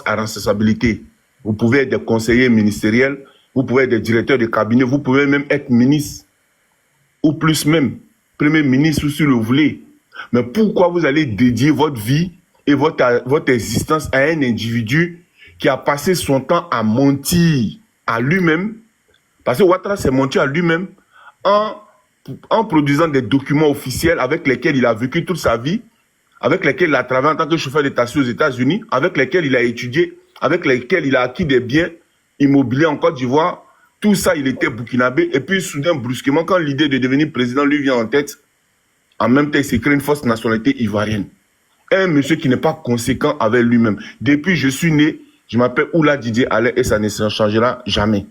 à responsabilité. Vous pouvez être des conseillers ministériels, vous pouvez être des directeurs de cabinet, vous pouvez même être ministre, ou plus même, premier ministre, si vous voulez. Mais pourquoi vous allez dédier votre vie et votre existence à un individu qui a passé son temps à mentir à lui-même? Parce que Ouattara s'est menti à lui-même en produisant des documents officiels avec lesquels il a vécu toute sa vie, avec lesquels il a travaillé en tant que chauffeur de taxi aux États-Unis, avec lesquels il a étudié, avec lesquels il a acquis des biens immobiliers en Côte d'Ivoire. Tout ça, il était burkinabé. Et puis, soudain, brusquement, quand l'idée de devenir président lui vient en tête, en même temps, il s'est créé une fausse nationalité ivoirienne. Un monsieur qui n'est pas conséquent avec lui-même. Depuis je suis né, je m'appelle Oula Didier Alain et ça ne se changera jamais.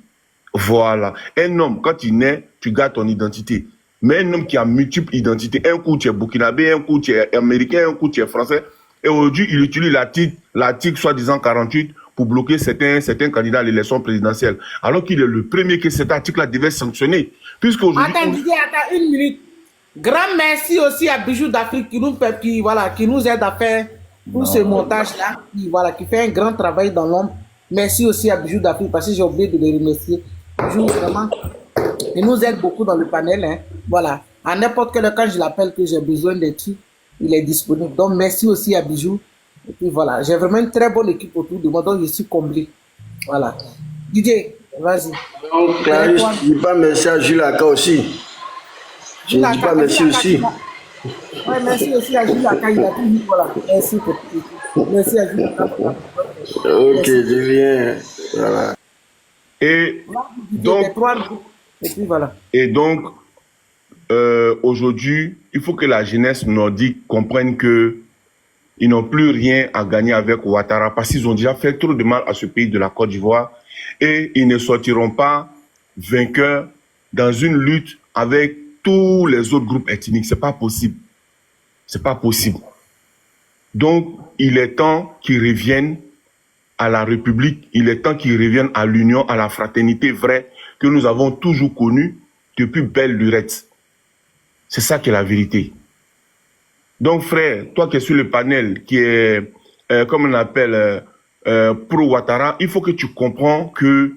Voilà. Un homme, quand il naît, tu gardes ton identité. Mais un homme qui a multiples identités, un coup tu es burkinabé, un coup tu es américain, un coup tu es français, et aujourd'hui il utilise l'article soi-disant 48 pour bloquer certains candidats à l'élection présidentielle. Alors qu'il est le premier que cet article-là devait sanctionner. Attends Didier, attends une minute. Grand merci aussi à Bijoux d'Afrique qui nous aide à faire tout ce montage-là, qui fait un grand travail dans l'ombre. Merci aussi à Bijoux d'Afrique parce que j'ai oublié de les remercier. Bijoux, vraiment, il nous aide beaucoup dans le panel. Hein. Voilà. À n'importe quel quand je l'appelle que j'ai besoin de tout, il est disponible. Donc, merci aussi à Bijoux. Et puis voilà, j'ai vraiment une très bonne équipe autour de moi, donc je suis comblé. Voilà. Didier, vas-y. Donc, là, je ne dis pas merci à Jules Aka aussi. Je ne dis pas merci aussi. Ouais, merci aussi à Jules Aka, il a tout dit, voilà. Merci pour tout. Merci à Jules Aka. Ok, je viens. Voilà. Et donc, aujourd'hui, il faut que la jeunesse nordique comprenne que ils n'ont plus rien à gagner avec Ouattara parce qu'ils ont déjà fait trop de mal à ce pays de la Côte d'Ivoire et ils ne sortiront pas vainqueurs dans une lutte avec tous les autres groupes ethniques. C'est pas possible. C'est pas possible. Donc, il est temps qu'ils reviennent à la République, il est temps qu'ils reviennent à l'union, à la fraternité vraie que nous avons toujours connue depuis belle lurette. C'est ça qui est la vérité. Donc, frère, toi qui es sur le panel, qui est, comme on appelle, pro-Ouattara, il faut que tu comprends que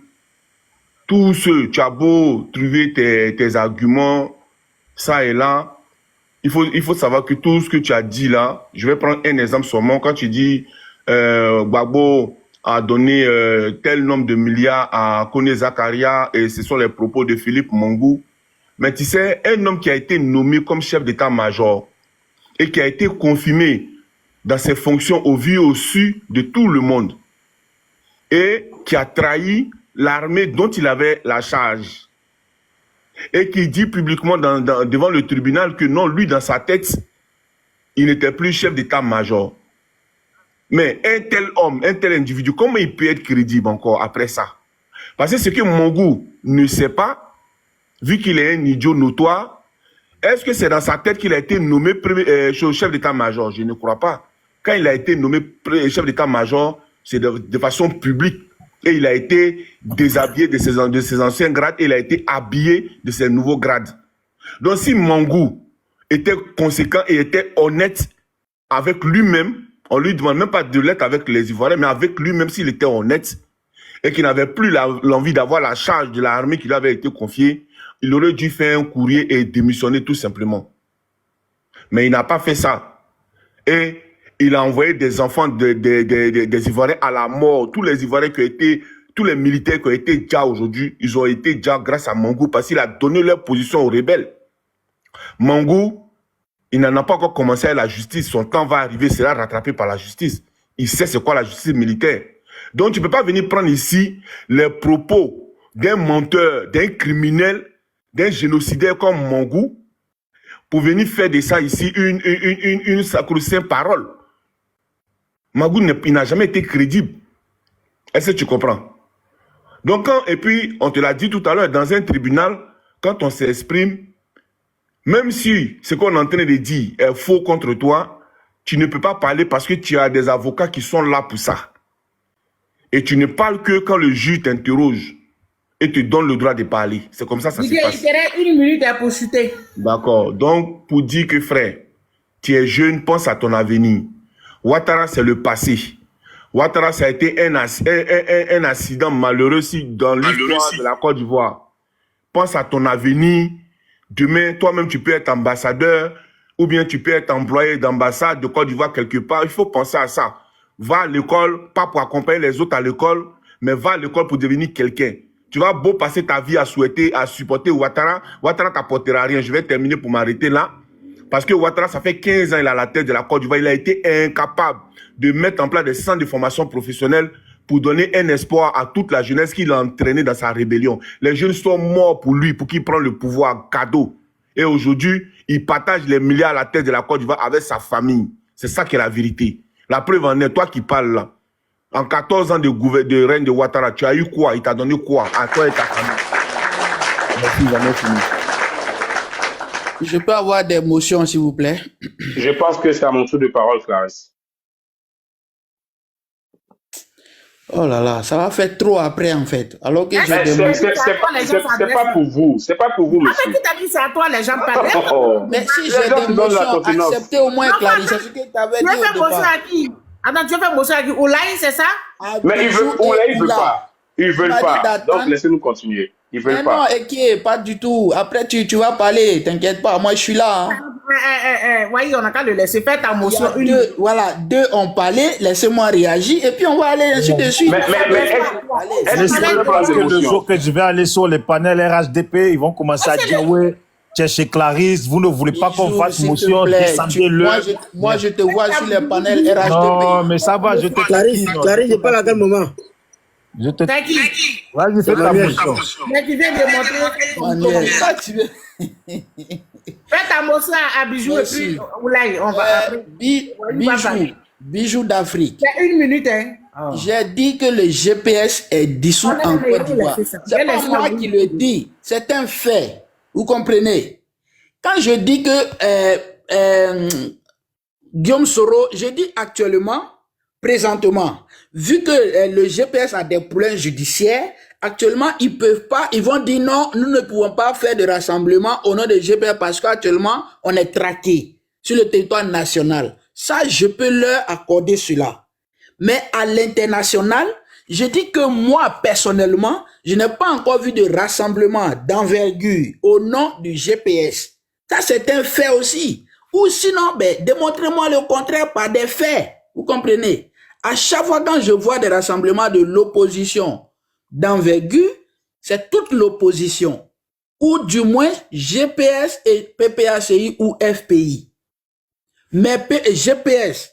tout ce, tu as beau trouver tes arguments, ça et là, il faut savoir que tout ce que tu as dit là, je vais prendre un exemple seulement, quand tu dis Gbagbo a donné tel nombre de milliards à Kone Zakaria et ce sont les propos de Philippe Mongou. Mais tu sais, un homme qui a été nommé comme chef d'état-major et qui a été confirmé dans ses fonctions au vu et au su de tout le monde et qui a trahi l'armée dont il avait la charge et qui dit publiquement devant le tribunal que non, lui, dans sa tête, il n'était plus chef d'état-major. Mais un tel homme, un tel individu, comment il peut être crédible encore après ça? Parce que ce que Mongou ne sait pas, vu qu'il est un idiot notoire, est-ce que c'est dans sa tête qu'il a été nommé chef d'état-major? Je ne crois pas. Quand il a été nommé chef d'état-major, c'est de façon publique. Et il a été déshabillé de ses anciens grades et il a été habillé de ses nouveaux grades. Donc si Mongou était conséquent et était honnête avec lui-même, on ne lui demande même pas de l'être avec les Ivoiriens, mais avec lui-même s'il était honnête et qu'il n'avait plus l'envie d'avoir la charge de l'armée qui lui avait été confiée, il aurait dû faire un courrier et démissionner tout simplement. Mais il n'a pas fait ça. Et il a envoyé des enfants des Ivoiriens à la mort. Tous les Ivoiriens tous les militaires qui ont été déjà aujourd'hui, ils ont été déjà grâce à Mongou parce qu'il a donné leur position aux rebelles. Mongou, il n'en a pas encore commencé à la justice. Son temps va arriver, sera rattrapé par la justice. Il sait c'est quoi la justice militaire. Donc tu ne peux pas venir prendre ici les propos d'un menteur, d'un criminel, d'un génocidaire comme Mongou pour venir faire de ça ici une sacro-sainte parole. Mongou il n'a jamais été crédible. Est-ce que tu comprends? Donc, et puis, on te l'a dit tout à l'heure, dans un tribunal, quand on s'exprime, même si ce qu'on est en train de dire est faux contre toi, tu ne peux pas parler parce que tu as des avocats qui sont là pour ça. Et tu ne parles que quand le juge t'interroge et te donne le droit de parler. C'est comme ça que ça se passe. Il reste 1 minute pour chuter. D'accord. Donc, pour dire que frère, tu es jeune, pense à ton avenir. Ouattara, c'est le passé. Ouattara, ça a été un accident malheureux dans l'histoire de la Côte d'Ivoire. Pense à ton avenir. Demain, toi-même, tu peux être ambassadeur ou bien tu peux être employé d'ambassade de Côte d'Ivoire quelque part. Il faut penser à ça. Va à l'école, pas pour accompagner les autres à l'école, mais va à l'école pour devenir quelqu'un. Tu vas beau passer ta vie à supporter Ouattara. Ouattara t'apportera rien. Je vais terminer pour m'arrêter là. Parce que Ouattara, ça fait 15 ans, il est à la tête de la Côte d'Ivoire. Il a été incapable de mettre en place des centres de formation professionnelle pour donner un espoir à toute la jeunesse qu'il a entraîné dans sa rébellion. Les jeunes sont morts pour lui, pour qu'il prenne le pouvoir cadeau. Et aujourd'hui, il partage les milliards à la tête de la Côte d'Ivoire avec sa famille. C'est ça qui est la vérité. La preuve en est, toi qui parles là, en 14 ans de règne de Ouattara, tu as eu quoi? Il t'a donné quoi à toi et ta famille? Merci, j'en ai fini. Je peux avoir des motions, s'il vous plaît? Je pense que c'est à mon tour de parole, Clarisse. Oh là là, ça va faire trop après, en fait. Alors que c'est pas pour vous. C'est pas pour vous, monsieur. Après, qui t'a dit c'est à toi, les gens parlent. Oh. Mais si j'ai des motions, acceptez au moins, Clarisse. C'est ce que tu avais dit au départ. Attends, tu veux faire motion à qui? Oulaï, c'est ça? Mais il veut pas. Ils veulent pas. Donc, laissez-nous continuer. Ils veulent pas. Non, et pas du tout. Après, tu vas parler. T'inquiète pas. Moi, je suis là. Voyez, on n'a qu'à le laisser faire ta motion. Deux ont parlé. Laissez-moi réagir. Et puis, on va aller ainsi de suite. Parce que le jour que je vais aller sur les panels RHDP, ils vont commencer à dire oui. Chez Clarisse, vous ne voulez pas qu'on fasse motion, descendez-le. Moi, je te vois sur les panels RHDP. Non, mais ça va, je te Clarisse, je parle à quel moment? Je te... Vas-y, fais ta motion. Mais tu viens de montrer. Fais ta motion à Bijou et puis Oulaï, on va Bijou d'Afrique. Il y a 1 minute, hein. J'ai dit que le GPS est dissous en Côte d'Ivoire. C'est pas moi qui le dis, c'est un fait. Vous comprenez? Quand je dis que Guillaume Soro, je dis actuellement, présentement, vu que le GPS a des problèmes judiciaires, actuellement, ils peuvent pas, ils vont dire non, nous ne pouvons pas faire de rassemblement au nom de GPS parce qu'actuellement, on est traqué sur le territoire national. Ça, je peux leur accorder cela. Mais à l'international, je dis que moi, personnellement, je n'ai pas encore vu de rassemblement d'envergure au nom du GPS. Ça, c'est un fait aussi. Ou sinon, démontrez-moi le contraire par des faits. Vous comprenez? À chaque fois quand je vois des rassemblements de l'opposition d'envergure, c'est toute l'opposition. Ou du moins GPS et PPACI ou FPI. Mais GPS,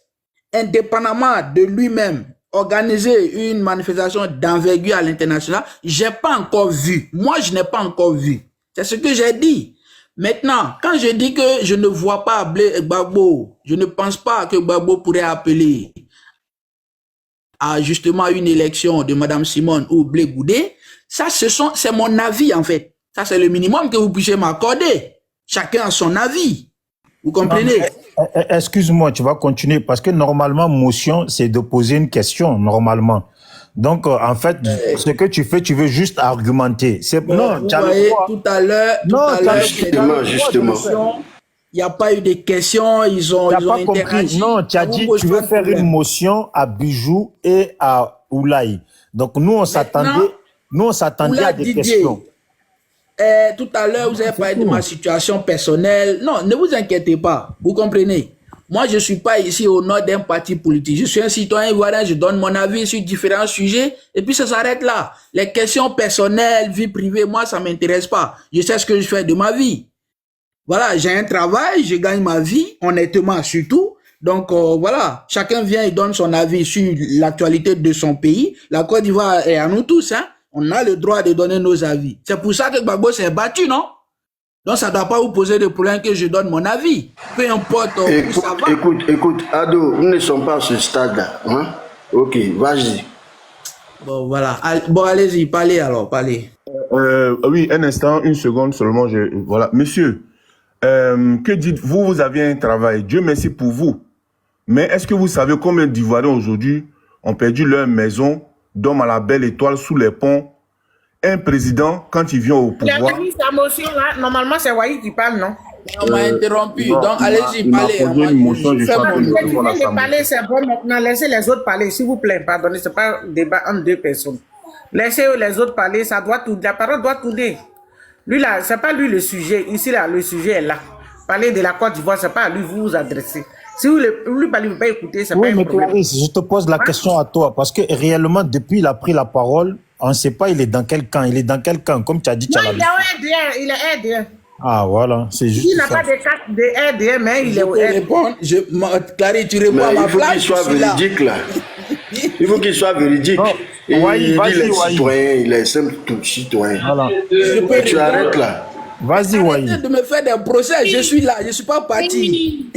indépendamment de lui-même, organiser une manifestation d'envergure à l'international, j'ai pas encore vu. Moi, je n'ai pas encore vu. C'est ce que j'ai dit. Maintenant, quand je dis que je ne vois pas Gbagbo, je ne pense pas que Gbagbo pourrait appeler à justement une élection de Madame Simone ou Blé Goudé. Ça, c'est mon avis, en fait. Ça, c'est le minimum que vous puissiez m'accorder. Chacun a son avis. Vous comprenez? Excuse-moi, tu vas continuer parce que normalement, motion, c'est de poser une question, normalement. Donc, en fait, ce que tu fais, tu veux juste argumenter. Non, vous voyez, tout à l'heure, justement. Il n'y a pas eu de questions, ils ont interagi. Non, tu as dit que tu veux faire une motion à Bijou et à Oulaï. Donc, nous, on s'attendait à des questions. Tout à l'heure, vous avez parlé de ma situation personnelle. Non, ne vous inquiétez pas. Vous comprenez? Moi, je ne suis pas ici au nom d'un parti politique. Je suis un citoyen ivoirien, je donne mon avis sur différents sujets et puis ça s'arrête là. Les questions personnelles, vie privée, moi, ça ne m'intéresse pas. Je sais ce que je fais de ma vie. Voilà, j'ai un travail, je gagne ma vie, honnêtement surtout. Donc voilà, chacun vient et donne son avis sur l'actualité de son pays. La Côte d'Ivoire est à nous tous, hein. On a le droit de donner nos avis. C'est pour ça que Gbagbo s'est battu, non? Donc ça ne doit pas vous poser de problème que je donne mon avis. Peu importe où ça va. Écoute, Ado, nous ne sommes pas à ce stade-là. Hein? Ok, vas-y. Bon, voilà. Bon, allez-y, parlez alors, parlez. Oui, un instant, une seconde seulement. Voilà. Monsieur, que dites-vous? Vous avez un travail. Dieu merci pour vous. Mais est-ce que vous savez combien d'Ivoiriens aujourd'hui ont perdu leur maison, dorment à la belle étoile sous les ponts? Un président, quand il vient au pouvoir... Il a mis sa motion là. Normalement, c'est Wahi qui parle, non? On m'a interrompu. Non, Donc, allez-y, il m'a parlez. posé Moi, une motion, je fais suis en mon train de boulot. Tu répondre à viens de l'Assemblée. parler, c'est bon. Maintenant, laissez les autres parler, s'il vous plaît. Pardonnez, c'est pas un débat entre deux personnes. Laissez les autres parler, ça doit tourner. La parole doit tourner. Lui, là, c'est pas lui le sujet. Ici, là, le sujet est là. Parler de la Côte d'Ivoire, c'est pas à lui vous vous adressez. Si vous lui parlez, vous ne pouvez pas écouter, c'est pas Oui, un mais problème. Clarisse, je te pose la question à toi, parce que réellement, depuis il a pris la parole, on ne sait pas il est dans quel camp. Il est dans quel camp? Comme tu as dit, tu Non, as il est l'habitude. au RDR, il est RDR. Ah, voilà, c'est juste Il n'a ça. pas de carte de RDR, mais il Je est au peux RDR. répondre. Clarisse, tu réponds Mais à il ma faut place. qu'il soit Je suis là. véridique là. Il faut qu'il soit véridique. Non, Et Wai, il dit vas-y, les Wai. citoyens, il est simple tout citoyen. Voilà. Je peux Et tu répondre. arrêtes là. Vas-y, Wai. Arrêtez de me faire des procès. Je suis là. Je ne suis pas parti.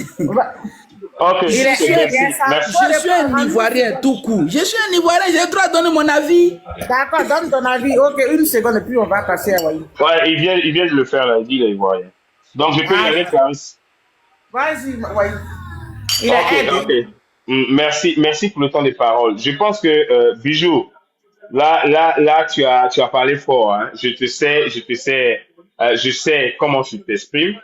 Ok, Il est merci, RDR, ça. merci. Je suis un Ivoirien tout court. Je suis un Ivoirien. J'ai le droit de donner mon avis. D'accord, donne ton avis. Ok, une seconde, et puis on va passer à Wally. Ouais, il vient de le faire, là, il dit il est ivoirien. Donc, je peux y aller, Clarisse. Vas-y, Wally. Il Ok, est RDR. ok. Merci pour le temps des paroles. Je pense que, Bijou, là, tu as parlé fort, hein. Je sais comment tu t'exprimes,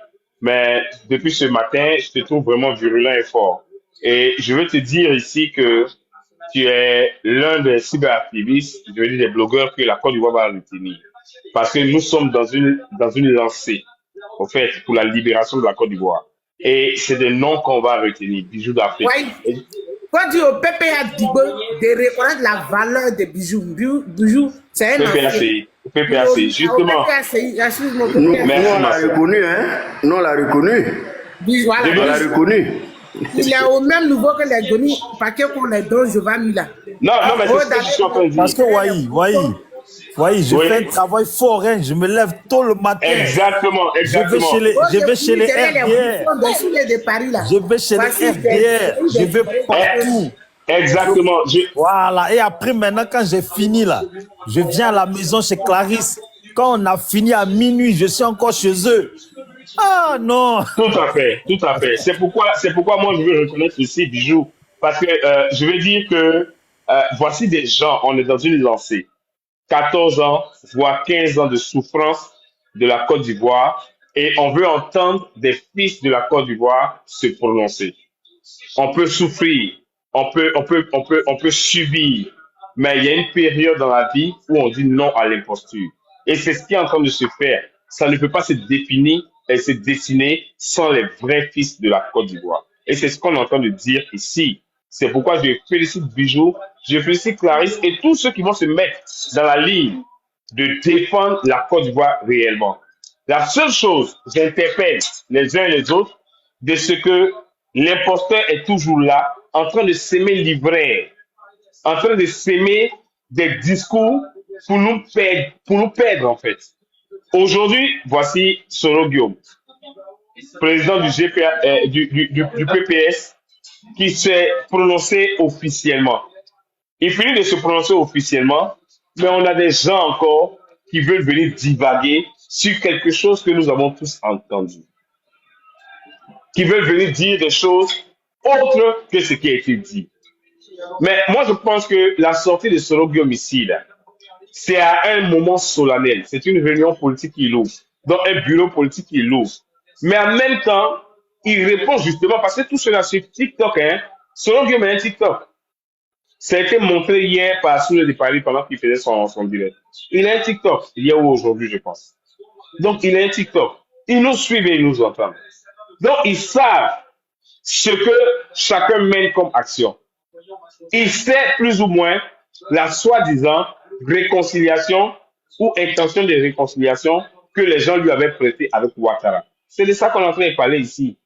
mais depuis ce matin, je te trouve vraiment virulent et fort. Et je veux te dire ici que tu es l'un des cyberactivistes, je veux dire des blogueurs que la Côte d'Ivoire va retenir. Parce que nous sommes dans une lancée, au fait, pour la libération de la Côte d'Ivoire. Et c'est des noms qu'on va retenir, Bijoux d'Afrique. Wally, Et- quand tu au PPA Dibo de reconnaître la valeur des bijoux. Bijoux, c'est un ancien. PPAC, justement. Nous, Bijoux, on l'a reconnu, hein. Nous, on l'a reconnu. voilà. On l'a reconnu. Il est au même niveau que les Denis, paquet qu'on les donne Giovanni là. Non, mais c'est ce que je suis en train de dire. Parce que Wai, je Oui. fais un travail fort, hein. Je me lève tôt le matin. Exactement. Je vais chez les RDR. Je vais chez les RDR. Je vais partout. Exactement. Voilà. Et après, maintenant, quand j'ai fini là, je viens à la maison chez Clarisse. Quand on a fini à minuit, je suis encore chez eux. Ah non. Tout à fait. C'est pourquoi moi je veux reconnaître ici Bijou. Parce que je veux dire que voici des gens, on est dans une lancée. 14 ans, voire 15 ans de souffrance de la Côte d'Ivoire. Et on veut entendre des fils de la Côte d'Ivoire se prononcer. On peut souffrir, on peut subir, mais il y a une période dans la vie où on dit non à l'imposture. Et c'est ce qui est en train de se faire. Ça ne peut pas se définir et se dessiner sans les vrais fils de la Côte d'Ivoire. Et c'est ce qu'on est en train de dire ici. C'est pourquoi je félicite Bijou, je félicite Clarisse et tous ceux qui vont se mettre dans la ligne de défendre la Côte d'Ivoire réellement. La seule chose, j'interpelle les uns et les autres, de ce que l'imposteur est toujours là, en train de s'aimer l'ivraie, en train de s'aimer des discours pour nous perdre en fait. Aujourd'hui, voici Soro Guillaume, président du PPS, qui s'est prononcé officiellement. Il finit de se prononcer officiellement, mais on a des gens encore qui veulent venir divaguer sur quelque chose que nous avons tous entendu. Qui veulent venir dire des choses autres que ce qui a été dit. Mais moi, je pense que la sortie de Soro Guillaume ici, là, c'est à un moment solennel. C'est une réunion politique qui l'ouvre, donc un bureau politique qui l'ouvre. Mais en même temps, il répond justement, parce que tout cela sur TikTok, hein, Soro Guillaume a un TikTok. Ça a été montré hier par Soule de Paris pendant qu'il faisait son direct. Il a un TikTok, hier ou aujourd'hui, je pense. Donc, il a un TikTok. Ils nous suivent et ils nous entendent. Donc, ils savent ce que chacun mène comme action. Il sait plus ou moins la soi-disant réconciliation ou intention de réconciliation que les gens lui avaient prêtée avec Ouattara. C'est de ça qu'on est en train de parler ici.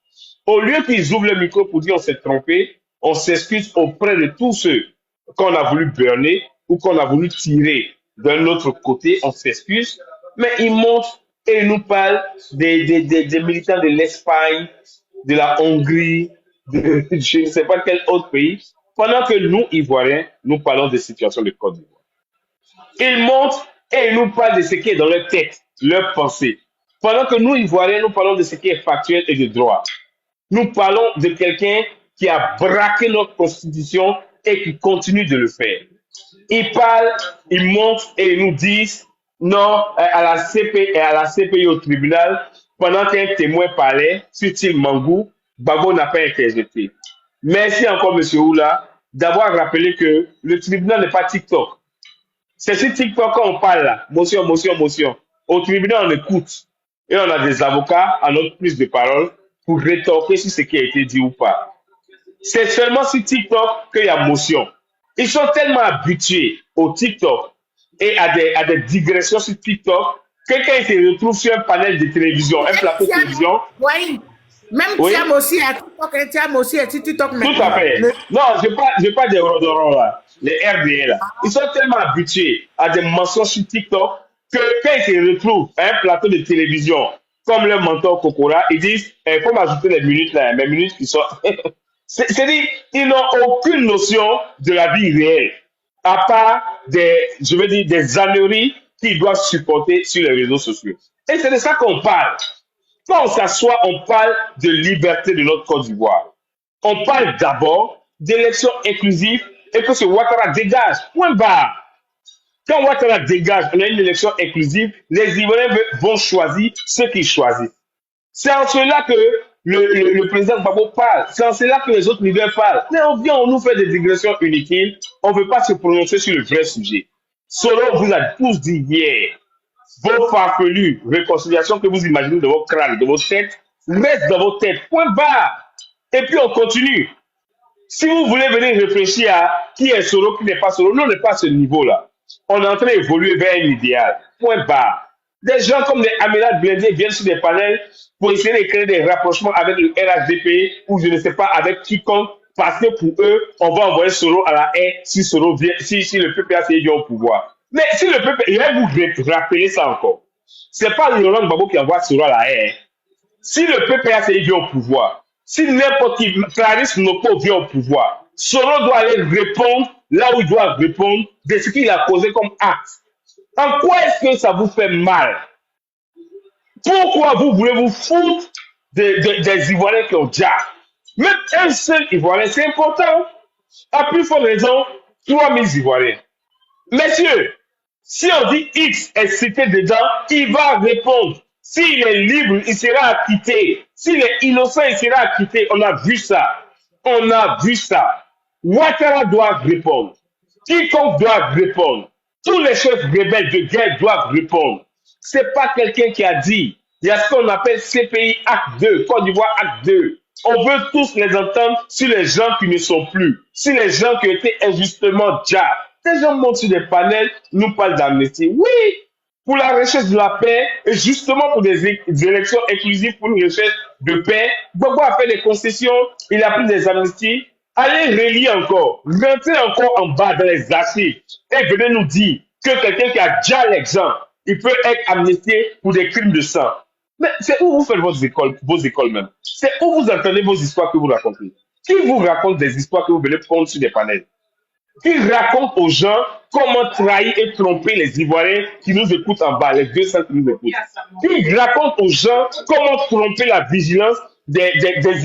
Au lieu qu'ils ouvrent le micro pour dire on s'est trompé, on s'excuse auprès de tous ceux qu'on a voulu burner ou qu'on a voulu tirer d'un autre côté, on s'excuse, mais ils montent et ils nous parlent des militants de l'Espagne, de la Hongrie, de je ne sais pas quel autre pays, pendant que nous, Ivoiriens, nous parlons des situations de Côte d'Ivoire. Ils montent et ils nous parlent de ce qui est dans leur tête, leur pensée. Pendant que nous, Ivoiriens, nous parlons de ce qui est factuel et de droit. Nous parlons de quelqu'un qui a braqué notre constitution et qui continue de le faire. Ils parlent, ils montent et ils nous disent non à la CPI au tribunal, pendant qu'un témoin parlait sur Tim Mangou, Gbagbo n'a pas interjeté. Merci encore, M. Oula, d'avoir rappelé que le tribunal n'est pas TikTok. C'est sur TikTok qu'on parle là. Motion, motion, motion. Au tribunal, on écoute. Et on a des avocats à notre prise de parole pour rétorquer sur ce qui a été dit ou pas. C'est seulement sur TikTok qu'il y a motion. Ils sont tellement habitués au TikTok et à des digressions sur TikTok que quand ils se retrouvent sur un panel de télévision, un plateau de télévision. Oui. Même Thiam aussi à TikTok, et Thiam aussi à TikTok. Tout à fait. Non, je pas des rodorons là, les RDA là. Ils sont tellement habitués à des mensonges sur TikTok que quand ils se retrouvent à un plateau de télévision, comme le mentor Kokora, ils disent, il faut m'ajouter les minutes là, mes minutes qui sont... C'est-à-dire, ils n'ont aucune notion de la vie réelle, à part des âneries qu'ils doivent supporter sur les réseaux sociaux. Et c'est de ça qu'on parle. Quand on s'assoit, on parle de liberté de notre Côte d'Ivoire. On parle d'abord d'élections inclusives et que ce Ouattara dégage. Point barre. Quand Ouattara dégage, on a une élection inclusive, les Ivoiriens vont choisir ceux qu'ils choisissent. C'est en cela que le président Gbagbo parle. C'est en cela que les autres leaders parlent. Mais on nous fait des digressions inutiles. On ne veut pas se prononcer sur le vrai sujet. Solo vous a tous dit hier, vos farfelus, réconciliation que vous imaginez de vos crânes, de vos têtes, restent dans vos têtes. Point barre. Et puis on continue. Si vous voulez venir réfléchir à qui est Solo, qui n'est pas Solo, nous on n'est pas à ce niveau-là. On est en train d'évoluer vers un idéal. Point barre. Des gens comme des Amélat Blindé viennent sur des panels pour essayer de créer des rapprochements avec le RHDP ou je ne sais pas avec quiconque parce que pour eux, on va envoyer Solo à la haie si Solo vient, si le PPACI vient au pouvoir. Mais si le PPACI, je vais vous rappeler ça encore. C'est pas Laurent Gbagbo qui envoie Solo à la haie. Si le PPACI vient au pouvoir, si n'importe qui, Clarisse Noko vient au pouvoir, Solo doit aller répondre là où il doit répondre de ce qu'il a posé comme acte. En quoi est-ce que ça vous fait mal? Pourquoi vous voulez vous foutre des Ivoiriens qui ont déjà? Même un seul Ivoirien, c'est important. À plus forte raison, 3000 Ivoiriens. Messieurs, si on dit X est cité dedans, il va répondre. S'il est libre, il sera acquitté. S'il est innocent, il sera acquitté. On a vu ça. On a vu ça. Ouattara doit répondre. Quiconque doit répondre. Tous les chefs rebelles de guerre doivent répondre. C'est pas quelqu'un qui a dit. Il y a ce qu'on appelle CPI Acte 2, Côte d'Ivoire Acte 2. On veut tous les entendre sur les gens qui ne sont plus, sur les gens qui ont été injustement déjà. Ces gens montent sur des panels, nous parlent d'amnistie. Oui, pour la recherche de la paix et justement pour des élections inclusives, pour une recherche de paix. Gbagbo a fait des concessions, il a pris des amnisties. Allez relire encore, rentrez encore en bas dans les archives et venez nous dire que quelqu'un qui a déjà l'exemple, il peut être amnistié pour des crimes de sang. Mais c'est où vous faites vos écoles même. C'est où vous entendez vos histoires que vous racontez. Qui vous raconte des histoires que vous venez prendre sur des panels? Qui raconte aux gens comment trahir et tromper les Ivoiriens qui nous écoutent en bas, les 200 qui nous écoutent? Qui raconte aux gens comment tromper la vigilance des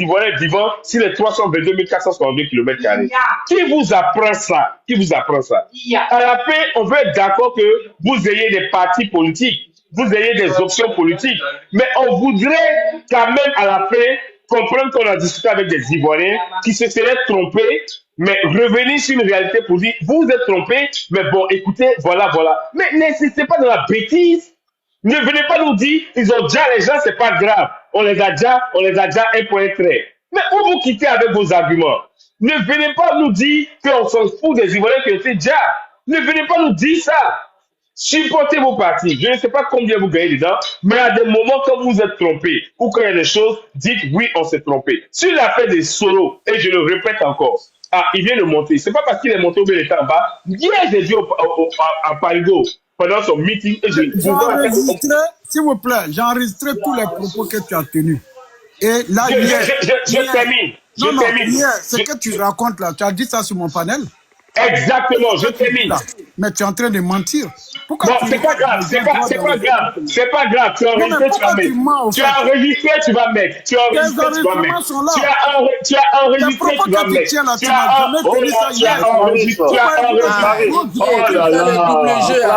Ivoiriens vivants sur les 322 462 km²? Qui vous apprend ça? Qui vous apprend ça? À la fin, on veut être d'accord que vous ayez des partis politiques, vous ayez des options politiques, mais on voudrait quand même à la fin comprendre qu'on a discuté avec des Ivoiriens qui se seraient trompés, mais revenir sur une réalité pour dire, vous êtes trompés, mais bon, écoutez, voilà. Mais n'insistez pas dans la bêtise. Ne venez pas nous dire, ils ont déjà les gens, c'est pas grave. On les a déjà un point trait. Mais où vous quittez avec vos arguments? Ne venez pas nous dire qu'on s'en fout des Ivoiriens qui ont été déjà. Ne venez pas nous dire ça. Supportez vos partis. Je ne sais pas combien vous gagnez dedans, mais à des moments quand vous êtes trompé ou quand il y a des choses, dites oui, on s'est trompé. Sur l'affaire des Solo, et je le répète encore, il vient de monter. C'est pas parce qu'il est monté au il était en bas. Hier, j'ai dit à Parigo, pendant son meeting, et s'il vous plaît, j'ai enregistré tous les propos que tu as tenus. Et là, je termine. Hier, ce que tu racontes là, tu as dit ça sur mon panel. Exactement, je termine. Mais tu es en train de mentir. Pourquoi Bon, tu c'est pas grave, c'est pas grave, c'est pas grave. Tu as Non, mais enregistré, tu vas pourquoi tu mettre. mens, au Tu fait? as enregistré, tu vas mettre. Tu as Tes enregistré, tu vas enregistrements mettre. sont là. Tu as Les enregistré, propos tu vas que tu mettre. tiens là, Tu tu n'as as jamais tenu ça tu as hier. enregistré, tu as enregistré. Oh là là.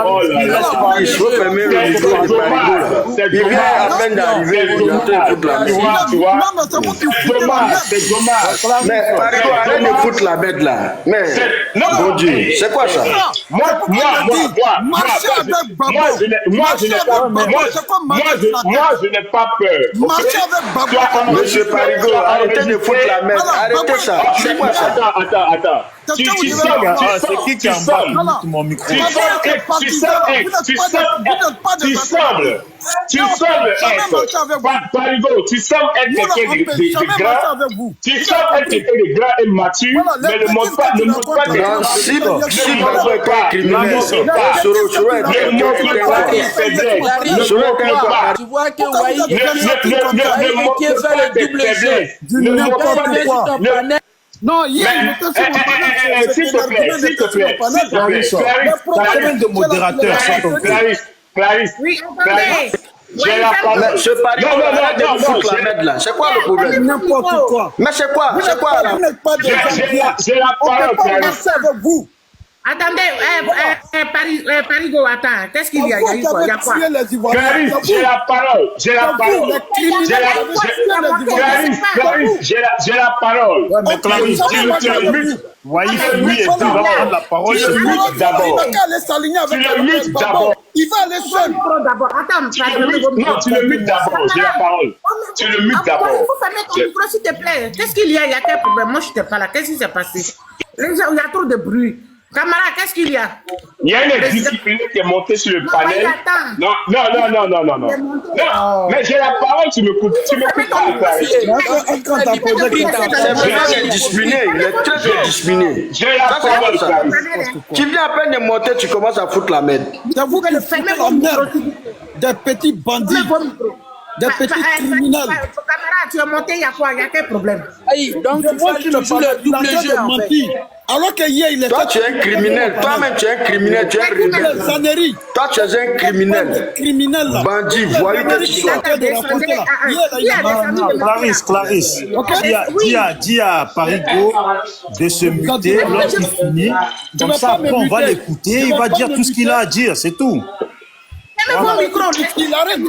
Oh là là. Il faut fermer le micro de Parigo. C'est Il vient à dommage. peine d'arriver, C'est il est en train de foutre la dommage. merde. Tu vois. Non, mais c'est vous qui foutez la Dommage, merde. c'est dommage. Mais Parigo, arrête de foutre la bête là. Mais, Non, bon Dieu, c'est quoi ça? Moi, Marchez avec Babo. moi, je n'ai pas peur. Marchez avec Babo. Monsieur Parigo, arrêtez de foutre la merde. Arrêtez ça. C'est quoi ça? Attends. Tu C'est qui qui est en bas qui monte mon micro? Tu sembles être, Parigo, tu sembles être quelqu'un de grand. Tu sembles être quelqu'un de grand et mature, mais ne montre pas tes Non, si Babo est pas un criminel, Soro est ne montre pas tes faiblesses. Tu vois que Wai, qui fait le double jeu. Ne montre pas tes faiblesses. Non, hier, il était sur mon panel. S'il te plaît. Combien de modérateurs sont en Clarisse, Oui, attendez. j'ai la parole. Monsieur Parigo, arrête de foutre la merde là. C'est quoi le problème? N'importe quoi. Mais c'est quoi? C'est quoi là? Vous n'êtes pas des gens bien. J'ai la On ne parole, peut pas Clarisse. marcher avec vous. Attendez, Parigo, attends. Qu'est-ce qu'il y a? Il y a quoi? Clarisse, j'ai la parole. J'ai la parole. J'ai la parole. Mais Clarisse, Wai, lui est devant prendre la parole, c'est lui d'abord. Il va qu'à aller s'aligner avec Tu le mutes d'abord. Il va aller seul. D'abord, attends. Non, tu le mutes d'abord. J'ai la parole. Tu le mutes d'abord. Il faut fermer ton micro, s'il te plaît. Qu'est-ce qu'il y a? Il y a quel problème? Moi, je n'étais pas là. Qu'est-ce qui s'est passé? Les gens, il y a trop de bruit. Camarade, qu'est-ce qu'il y a? Il y a une indiscipline qui est montée sur le panel. Non, mais j'ai la parole, tu me coupes. Tu me coupes pas, Clarisse. C'est vrai, il est discipliné. Il est très discipliné. J'ai la parole, Clarisse. Tu viens à peine de monter, tu commences à foutre la merde. C'est vous qui foutez la merde. Des petits bandits. Des petits criminels. Camarade, tu es monté, il y a quoi? Il y a quel problème? Donc tu fais toujours le double jeu en fait. Alors que hier, il était... Toi, tu es un criminel. Toi-même, tu es un criminel. Tu es un rebelle. Zanéry. Toi, tu es un criminel. Criminel là. Bandit, voyou que tu sois. Clarisse, dis à Parigo de se muter lorsqu'il finit. Comme ça, après, on va l'écouter, il va dire tout ce qu'il a à dire, c'est tout. Il arrête,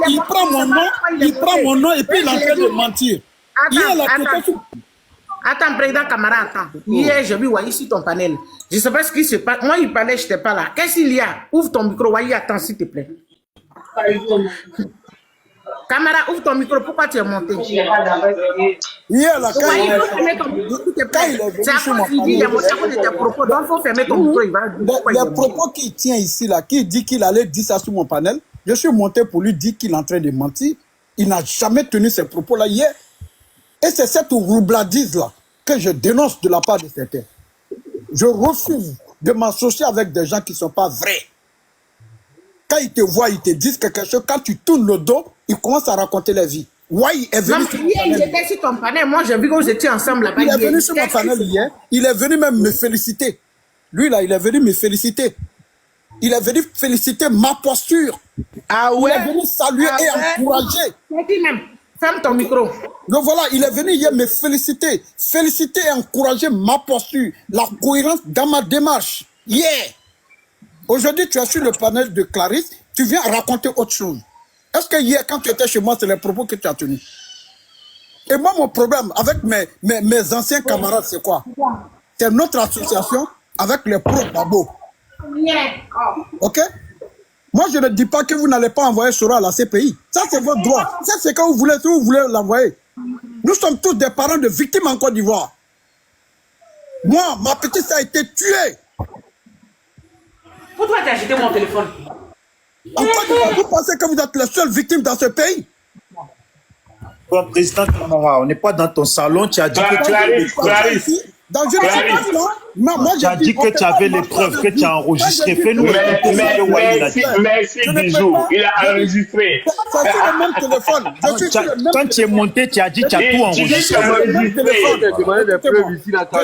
il prend mon nom et puis il est en train de mentir. Attends, président camarade, attends. Hier, j'ai vu Wai sur ton panel. Je ne sais pas ce qui se passe. Moi, il parlait, je n'étais pas là. Qu'est-ce qu'il y a? Ouvre ton micro, Wai, attends, s'il te plaît. Camarade, ouvre ton micro. Pourquoi tu es monté? Hier, là, quand il est venu Il y a tes propos. Donc, il faut fermer ton micro. Les propos qu'il tient ici, là, qui dit qu'il allait dire ça sur mon panel, je suis monté pour lui dire qu'il est en train de mentir. Il n'a jamais tenu ces propos-là hier. Et c'est cette roubladise-là que je dénonce de la part de certains. Je refuse de m'associer avec des gens qui ne sont pas vrais. Quand ils te voient, ils te disent quelque chose. Quand tu tournes le dos, ils commencent à raconter leur vie. Wai est venu sur mon panel. Il était sur ton panel. Moi, j'ai vu que vous étiez ensemble là-bas. Il est venu sur mon panel hier. Il est venu même me féliciter. Lui, là, il est venu me féliciter. Il est venu féliciter ma posture. Ah ouais? Il est venu saluer et encourager. Même. Ferme ton micro. Donc voilà, il est venu hier me féliciter. Féliciter et encourager ma posture. La cohérence dans ma démarche. Yeah! Aujourd'hui, tu es sur le panel de Clarisse. Tu viens raconter autre chose. Est-ce que hier, quand tu étais chez moi, c'est les propos que tu as tenus? Et moi, mon problème avec mes anciens camarades, c'est quoi? C'est notre association avec les pros Babo. Ok? Moi, je ne dis pas que vous n'allez pas envoyer Soro à la CPI. Ça, c'est votre droit. Ça, c'est quand vous voulez, si vous voulez l'envoyer. Nous sommes tous des parents de victimes en Côte d'Ivoire. Moi, ma petite a été tuée. Pourquoi tu as jeté mon téléphone? En Côte d'Ivoire, vous pensez que vous êtes les seules victimes dans ce pays? Bon, président Camara, on n'est pas dans ton salon, tu as dit que tu Clarisse, Dans une Non, moi, Tu as dit que tu avais les preuves, que tu as enregistré. Fais-nous écouter ce que Wai a dit. Merci, Bijou. Il a enregistré. C'est sur le même téléphone. Je suis sur le même Quand tu es monté, tu as dit que tu as tout enregistré. Je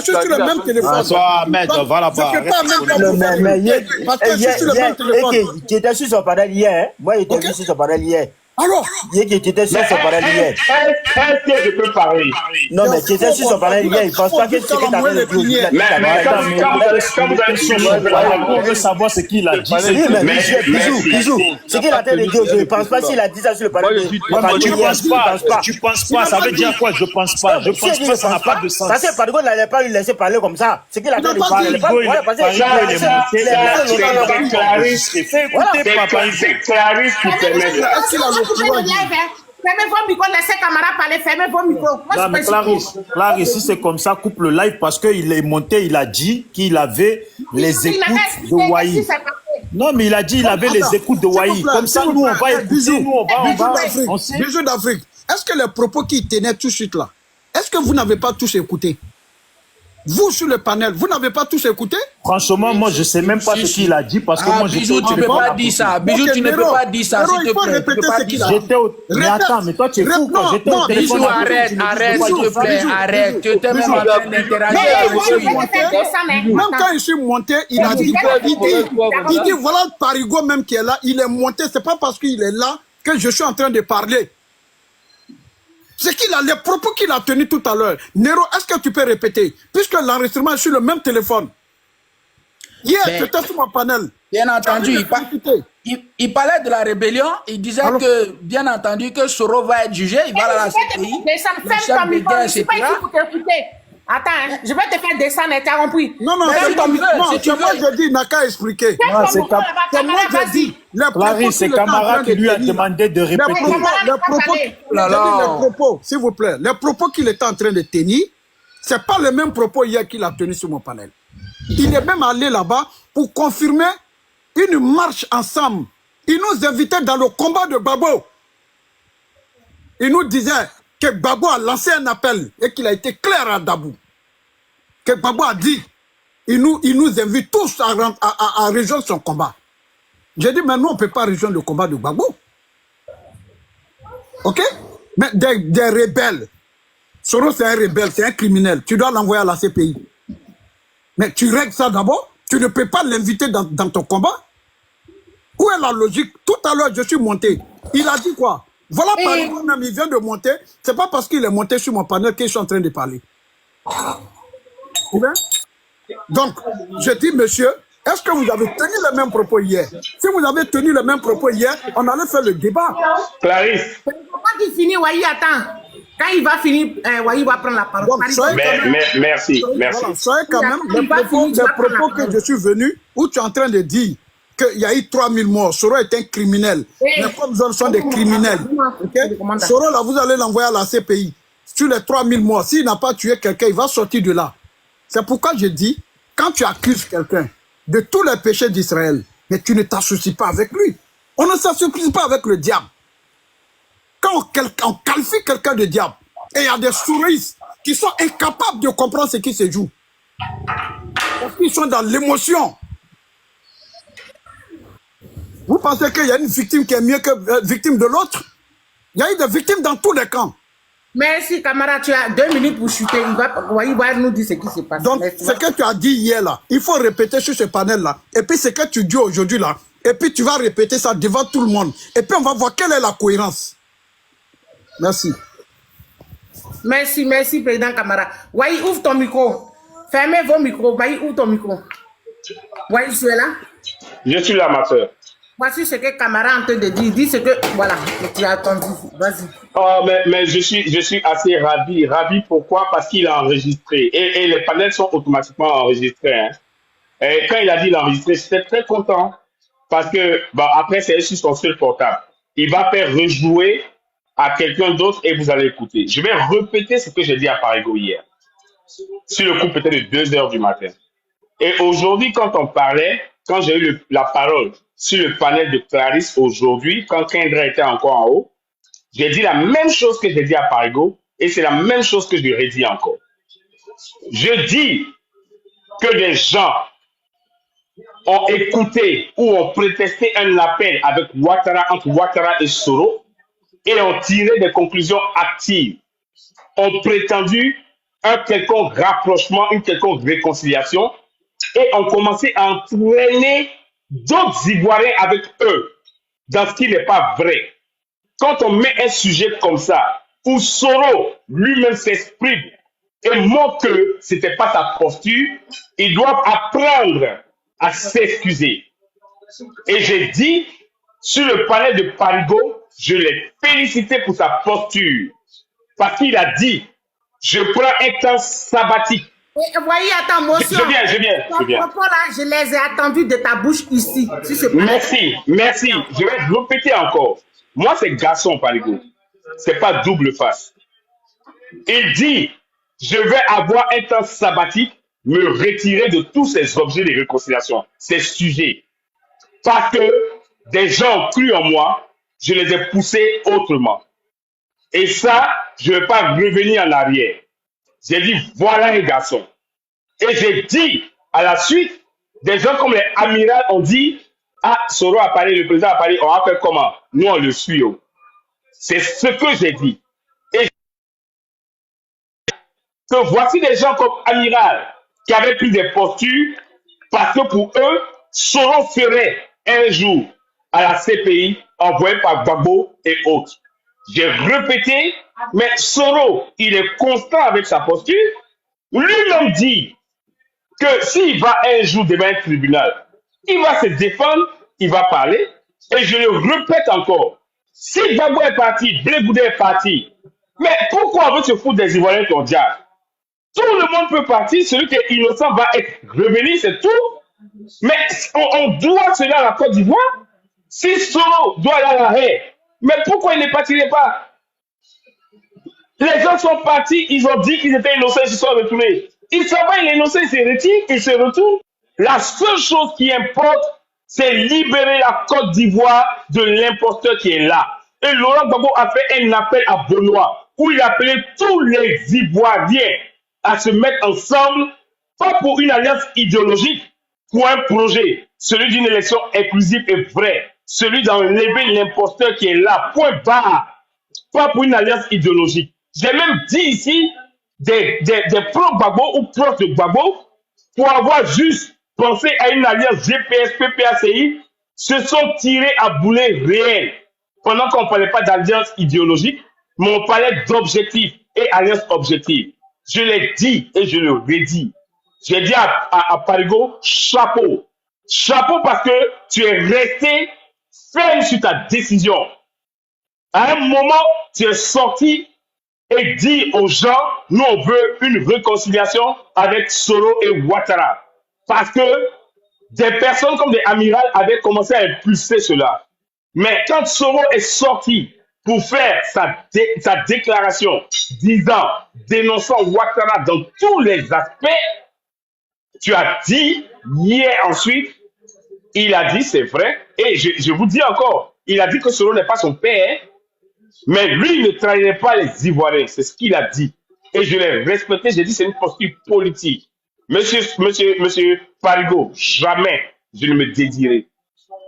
suis sur le même téléphone. Bonsoir, Ahmed, va là-bas. Parce que je suis sur le même téléphone. Tu étais sur son panel hier. Moi, j'étais vu sur son panel hier. Alors, Tu étais sur son panel hier. Est-ce que je peux parler? Non, mais tu étais sur son panel hier. Il ne pense pas que ce que tu avais dit. On veut savoir ce qu'il a dit. Oui, mais Bijou, ce qu'il a dit, je ne pense pas s'il a dit ça sur le panel. Tu penses pas, ça veut dire quoi? Je pense pas. Je pense pas, ça n'a pas de sens. Parce que Parigo n'allait pas lui laisser parler comme ça. Ce qu'il a dit, il parle. C'est Clarisse qui permet ça. Fermez vos micros, laissez camarades parler, fermez vos micros. Non, mais Clarisse, si c'est comme ça, coupe le live parce qu'il est monté, il a dit qu'il avait les écoutes de Wai. Non, mais il a dit qu'il avait les écoutes de Wai. Comme ça, nous, on va écouter, nous, on sait. Bijou d'Afrique, est-ce que les propos qu'il tenait tout de suite là, est-ce que vous n'avez pas tous écouté? Vous, sur le panel, vous n'avez pas tous écouté? Franchement, moi, je ne sais même pas ce qu'il a dit parce que moi, Bijou, tu ne peux pas dire ça. Bijou, tu ne peux pas dire ça, s'il te plaît. Tu peux pas dire ça. Mais attends, mais toi, tu es fou, quoi. J'étais au téléphone. Bijou, arrête, s'il te plaît, arrête. Tu étais même en train d'interagir avec lui. Même quand je suis monté, il a dit, il dit, voilà Parigo même qui est là, il est monté, c'est pas parce qu'il est là que je suis en train de parler. C'est qu'il a les propos qu'il a tenus tout à l'heure. Nero, est-ce que tu peux répéter? Puisque l'enregistrement est sur le même téléphone. Hier, tu étais sur mon panel. Bien entendu, il parlait de la rébellion. Il disait que, bien entendu, que Soro va être jugé. Il va à la CPI. Ferme ton micro, je ne suis pas ici pour t'écouter. Attends, hein, je vais te faire descendre interrompu. Non, moi je dis, il n'a qu'à expliquer. C'est moi je dis. Clarisse, c'est Camara qui lui a demandé de répéter. Les propos, s'il vous plaît, les propos qu'il était en train de tenir, ce n'est pas le même propos hier qu'il a tenu sur mon panel. Il est même allé là-bas pour confirmer une marche ensemble. Il nous invitait dans le combat de Gbagbo. Il nous disait que Gbagbo a lancé un appel et qu'il a été clair à Dabou. Que Gbagbo a dit, il nous invite tous à rejoindre son combat. J'ai dit, mais nous, on ne peut pas rejoindre le combat de Gbagbo. Ok? Mais des rebelles. Soro, c'est un rebelle, c'est un criminel. Tu dois l'envoyer à la CPI. Mais tu règles ça d'abord. Tu ne peux pas l'inviter dans ton combat. Où est la logique? Tout à l'heure, je suis monté. Il a dit quoi? Voilà, par exemple, même, il vient de monter. C'est pas parce qu'il est monté sur mon panel que je suis en train de parler. Donc, je dis, monsieur, est-ce que vous avez tenu le même propos hier? Si vous avez tenu le même propos hier, on allait faire le débat. Clarisse. Il ne faut pas qu'il finisse, Wai, attends. Quand il va finir, Wai va prendre la parole. Donc, Merci. Voilà, soyez quand même les propos que je suis venu, où tu es en train de dire qu'il y a eu 3000 morts. Soro est un criminel. Mais comme nous sont des criminels. Okay? Soro, là, vous allez l'envoyer à la CPI. Sur les 3000 morts, s'il n'a pas tué quelqu'un, il va sortir de là. C'est pourquoi je dis, quand tu accuses quelqu'un de tous les péchés d'Israël, mais tu ne t'associes pas avec lui. On ne s'associe pas avec le diable. Quand on qualifie quelqu'un de diable, et il y a des souris qui sont incapables de comprendre ce qui se joue. Parce qu'ils sont dans l'émotion. Vous pensez qu'il y a une victime qui est mieux que victime de l'autre? Il y a eu des victimes dans tous les camps. Merci, camarade. Tu as 2 minutes pour chuter. Il va nous dire ce qui se passe. Donc, ce que tu as dit hier, là, il faut répéter sur ce panel-là. Et puis, ce que tu dis aujourd'hui, là, et puis tu vas répéter ça devant tout le monde. Et puis, on va voir quelle est la cohérence. Merci. Merci, président Camara. Wai, ouvre ton micro. Fermez vos micros. Wai, ouvre ton micro. Wai, tu es là? Je suis là, ma soeur. Voici ce que Camara est en train de dire. Dis ce que... Voilà, tu as attendu. Vas-y. Oh, mais je suis assez ravi. Ravi pourquoi? Parce qu'il a enregistré. Et les panels sont automatiquement enregistrés. Hein. Et quand il a dit l'enregistrer, j'étais très content. Parce que, après, c'est sur son seul portable. Il va faire rejouer à quelqu'un d'autre et vous allez écouter. Je vais répéter ce que j'ai dit à Parigo hier. Sur le coup peut-être de 2 heures du matin. Et aujourd'hui, quand on parlait, quand j'ai eu la parole sur le panel de Clarisse aujourd'hui, quand Kendra était encore en haut, j'ai dit la même chose que j'ai dit à Parigo et c'est la même chose que je lui redis encore. Je dis que des gens ont écouté ou ont prétesté un appel avec Ouattara, entre Ouattara et Soro, et ont tiré des conclusions actives, ont prétendu un quelconque rapprochement, une quelconque réconciliation, et ont commencé à entraîner d'autres Ivoiriens avec eux, dans ce qui n'est pas vrai. Quand on met un sujet comme ça, où Soro lui-même s'exprime et montre que ce n'était pas sa posture, ils doivent apprendre à s'excuser. Et j'ai dit, sur le panel de Parigo, je l'ai félicité pour sa posture. Parce qu'il a dit, je prends un temps sabbatique. Et voyez, attends, motion. Je viens. Là, je les ai attendus de ta bouche ici. Merci. Je vais répéter encore. Moi, c'est garçon, Parigo. C'est pas double face. Il dit, je vais avoir un temps sabbatique, me retirer de tous ces objets de réconciliation, ces sujets. Parce que des gens ont cru en moi, je les ai poussés autrement. Et ça, je ne vais pas revenir en arrière. J'ai dit, voilà un garçon. Et j'ai dit, à la suite, des gens comme les amirals ont dit, ah, Soro a parlé, le président a parlé, on va faire comment? Nous, on le suit. C'est ce que j'ai dit. Et que voici des gens comme Amiral qui avaient pris des postures parce que pour eux, Soro serait un jour à la CPI envoyé par Gbagbo et autres. J'ai répété, mais Soro, il est constant avec sa posture. Lui-même dit que s'il va un jour devant un tribunal, il va se défendre, il va parler. Et je le répète encore, si Gbagbo est parti, Blé Goudé est parti, mais pourquoi on veut se foutre des Ivoiriens qu'on diable? Tout le monde peut partir, celui qui est innocent va être revenu, c'est tout. Mais on doit cela à la Côte d'Ivoire. Si Soro doit aller à l'arrêt, mais pourquoi il ne partirait pas? Les gens sont partis, ils ont dit qu'ils étaient innocents, ils se sont retournés. Ils s'en vont, il est innocent, il se retire, il se retourne. La seule chose qui importe, c'est libérer la Côte d'Ivoire de l'imposteur qui est là. Et Laurent Gbagbo a fait un appel à Benoît, où il appelait tous les Ivoiriens à se mettre ensemble, pas pour une alliance idéologique, pour un projet, celui d'une élection inclusive et vraie, celui d'enlever l'imposteur qui est là, point barre, pas pour une alliance idéologique. J'ai même dit ici des pro-Gbagbo ou proches de Gbagbo, pour avoir juste pensé à une alliance GPS, PPACI, se sont tirés à boulet réel. Pendant qu'on ne parlait pas d'alliance idéologique, mais on parlait d'objectifs et alliance objective. Je l'ai dit et je le redis. J'ai dit à Parigo, chapeau. Chapeau parce que tu es resté ferme sur ta décision. À un moment, tu es sorti et dit aux gens, nous on veut une réconciliation avec Soro et Ouattara. Parce que des personnes comme des amirals avaient commencé à impulser cela. Mais quand Soro est sorti pour faire sa déclaration disant, dénonçant Ouattara dans tous les aspects, tu as dit, hier ensuite, il a dit, c'est vrai, et je vous dis encore, il a dit que Soro n'est pas son père, mais lui, il ne trahirait pas les Ivoiriens, c'est ce qu'il a dit. Et je l'ai respecté, j'ai dit, c'est une posture politique. Monsieur Parigo, jamais je ne me dédierai.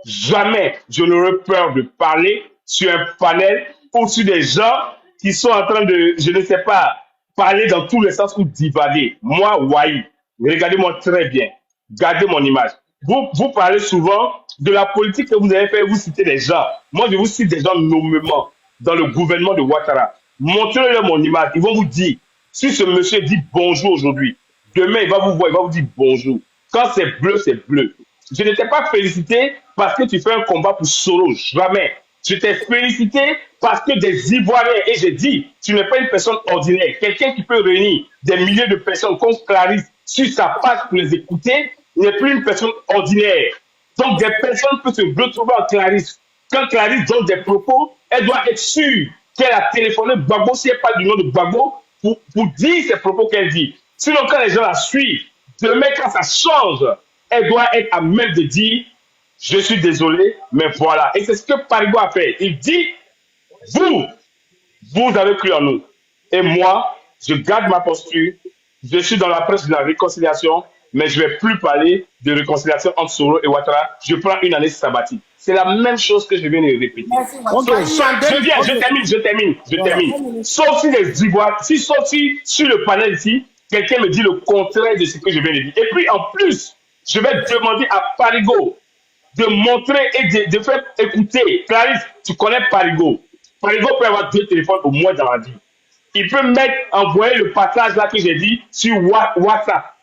Jamais je n'aurai peur de parler sur un panel ou sur des gens qui sont en train de, je ne sais pas, parler dans tous les sens ou divaguer. Moi, Waï, regardez-moi très bien. Gardez mon image. Vous parlez souvent de la politique que vous avez fait, vous citez des gens. Moi, je vous cite des gens nommément dans le gouvernement de Ouattara. Montrez-leur mon image. Ils vont vous dire, si ce monsieur dit bonjour aujourd'hui, demain, il va vous voir, il va vous dire bonjour. Quand c'est bleu, c'est bleu. Je ne t'ai pas félicité parce que tu fais un combat pour Soro. Jamais. Je t'ai félicité parce que des Ivoiriens, et j'ai dit, tu n'es pas une personne ordinaire. Quelqu'un qui peut réunir des milliers de personnes comme Clarisse sur sa page pour les écouter, n'est plus une personne ordinaire. Donc, des personnes peuvent se retrouver en Clarisse. Quand Clarisse donne des propos, elle doit être sûre qu'elle a téléphoné Gbagbo, si elle parle du nom de Gbagbo, pour dire ces propos qu'elle dit. Sinon, quand les gens la suivent, demain, quand ça change, elle doit être à même de dire, je suis désolé, mais voilà. Et c'est ce que Parigo a fait. Il dit, vous avez cru en nous. Et moi, je garde ma posture. Je suis dans la presse de la réconciliation mais je ne vais plus parler de réconciliation entre Soro et Ouattara. Je prends une année sabbatique. C'est la même chose que je viens de répéter. Je termine. Sauf si les Ivoiriens, sauf si sur le panel ici, quelqu'un me dit le contraire de ce que je viens de dire. Et puis en plus, je vais demander à Parigo de montrer et de faire écouter. Clarisse, tu connais Parigo. Parigo peut avoir 2 téléphones au moins dans la vie. Il peut envoyer le passage là que j'ai dit sur WhatsApp.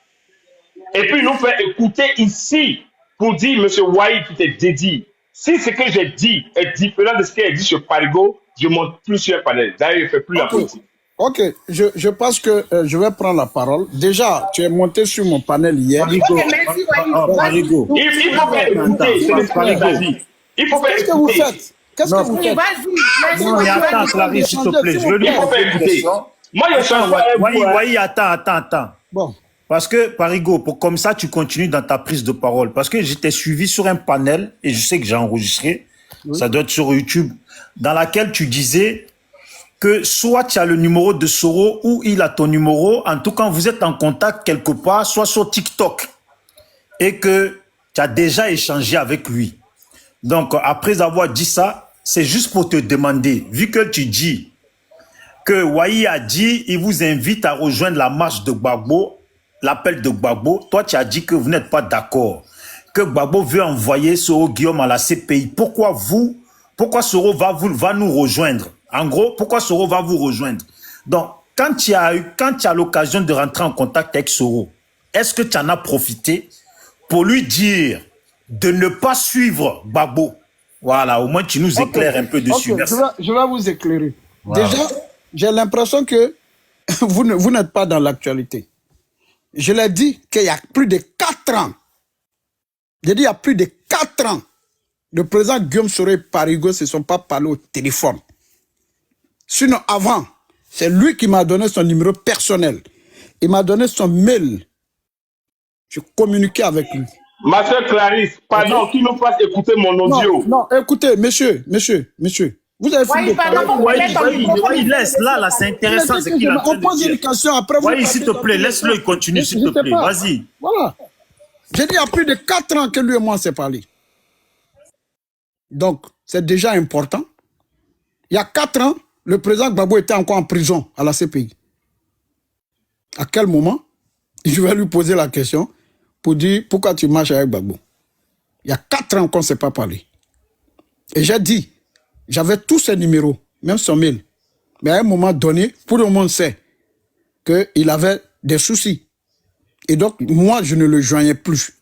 Et puis nous faire écouter ici pour dire, monsieur Wahi qui t'est dédié. Si ce que j'ai dit est différent de ce qu'il a dit sur Parigo, je monte plus sur un panel. D'ailleurs, il ne fait plus la politique. Ok, je pense que je vais prendre la parole. Déjà, tu es monté sur mon panel hier. Parigo. Merci, Parigo. Il faut faire écouter. Il faut faire écouter. Qu'est-ce que vous faites? Vas-y. Non, mais attends, Clarisse, s'il te plaît. Je veux lui Il faut faire écouter. Moi, je suis Wahi, attends. Bon. Parce que, Parigo, comme ça, tu continues dans ta prise de parole. Parce que j'étais suivi sur un panel, et je sais que j'ai enregistré, ça doit être sur YouTube, dans laquelle tu disais que soit tu as le numéro de Soro ou il a ton numéro, en tout cas, vous êtes en contact quelque part, soit sur TikTok, et que tu as déjà échangé avec lui. Donc, après avoir dit ça, c'est juste pour te demander, vu que tu dis que Wahi a dit, il vous invite à rejoindre la marche de Gbagbo, l'appel de Gbagbo, toi tu as dit que vous n'êtes pas d'accord, que Gbagbo veut envoyer Soro Guillaume à la CPI. Pourquoi Soro va nous rejoindre? En gros, pourquoi Soro va vous rejoindre? Donc, quand tu as l'occasion de rentrer en contact avec Soro, est-ce que tu en as profité pour lui dire de ne pas suivre Gbagbo? Voilà, au moins tu nous éclaires un peu dessus. Merci. Je vais vous éclairer. Voilà. Déjà, j'ai l'impression que vous n'êtes pas dans l'actualité. Je l'ai dit qu'il y a plus de 4 ans. J'ai dit il y a plus de 4 ans. Le président Guillaume Soro et Parigo ne se sont pas parlé au téléphone. Sinon, avant, c'est lui qui m'a donné son numéro personnel. Il m'a donné son mail. Je communiquais avec lui. Ma soeur Clarisse, pardon, qui nous fasse écouter mon audio. Non, écoutez, monsieur. Vous avez fini de parler. Wahi, laisse, là, c'est intéressant ce qu'il a On pose une question après vous. Wahi, s'il te plaît, laisse-le, il continue, s'il te plaît, vas-y. Voilà. J'ai dit il y a plus de 4 ans que lui et moi on s'est parlé. Donc, c'est déjà important. Il y a 4 ans, le président Gbagbo était encore en prison à la CPI. À quel moment? Je vais lui poser la question pour dire pourquoi tu marches avec Gbagbo. Il y a 4 ans qu'on ne s'est pas parlé. Et j'ai dit, j'avais tous ses numéros, même son mail. Mais à un moment donné, tout le monde sait qu'il avait des soucis. Et donc, moi, je ne le joignais plus.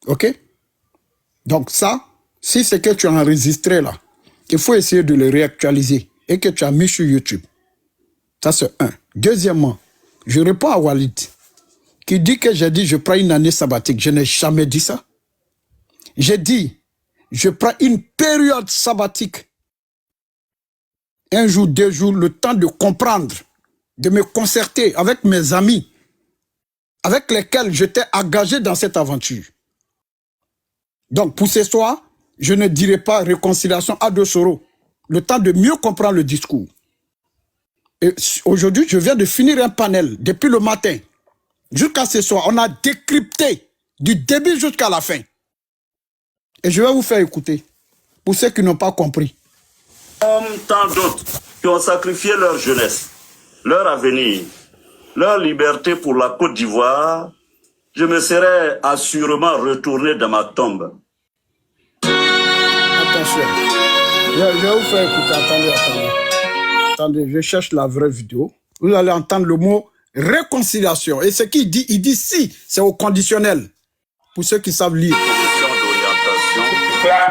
OK? Donc ça, si c'est que tu as enregistré là, il faut essayer de le réactualiser et que tu as mis sur YouTube. Ça, c'est un. Deuxièmement, je réponds à Walid, qui dit que j'ai dit je prends une année sabbatique. Je n'ai jamais dit ça. J'ai dit, je prends une période sabbatique. 1 jour, 2 jours, le temps de comprendre, de me concerter avec mes amis, avec lesquels j'étais engagé dans cette aventure. Donc, pour ce soir, je ne dirai pas réconciliation à 2 Soro. Le temps de mieux comprendre le discours. Et aujourd'hui, je viens de finir un panel depuis le matin. Jusqu'à ce soir, on a décrypté du début jusqu'à la fin. Et je vais vous faire écouter, pour ceux qui n'ont pas compris. Comme tant d'autres qui ont sacrifié leur jeunesse, leur avenir, leur liberté pour la Côte d'Ivoire, je me serais assurément retourné dans ma tombe. Attention, je vais vous faire écouter. Attendez, je cherche la vraie vidéo. Vous allez entendre le mot réconciliation. Et ce qu'il dit, il dit si, c'est au conditionnel. Pour ceux qui savent lire.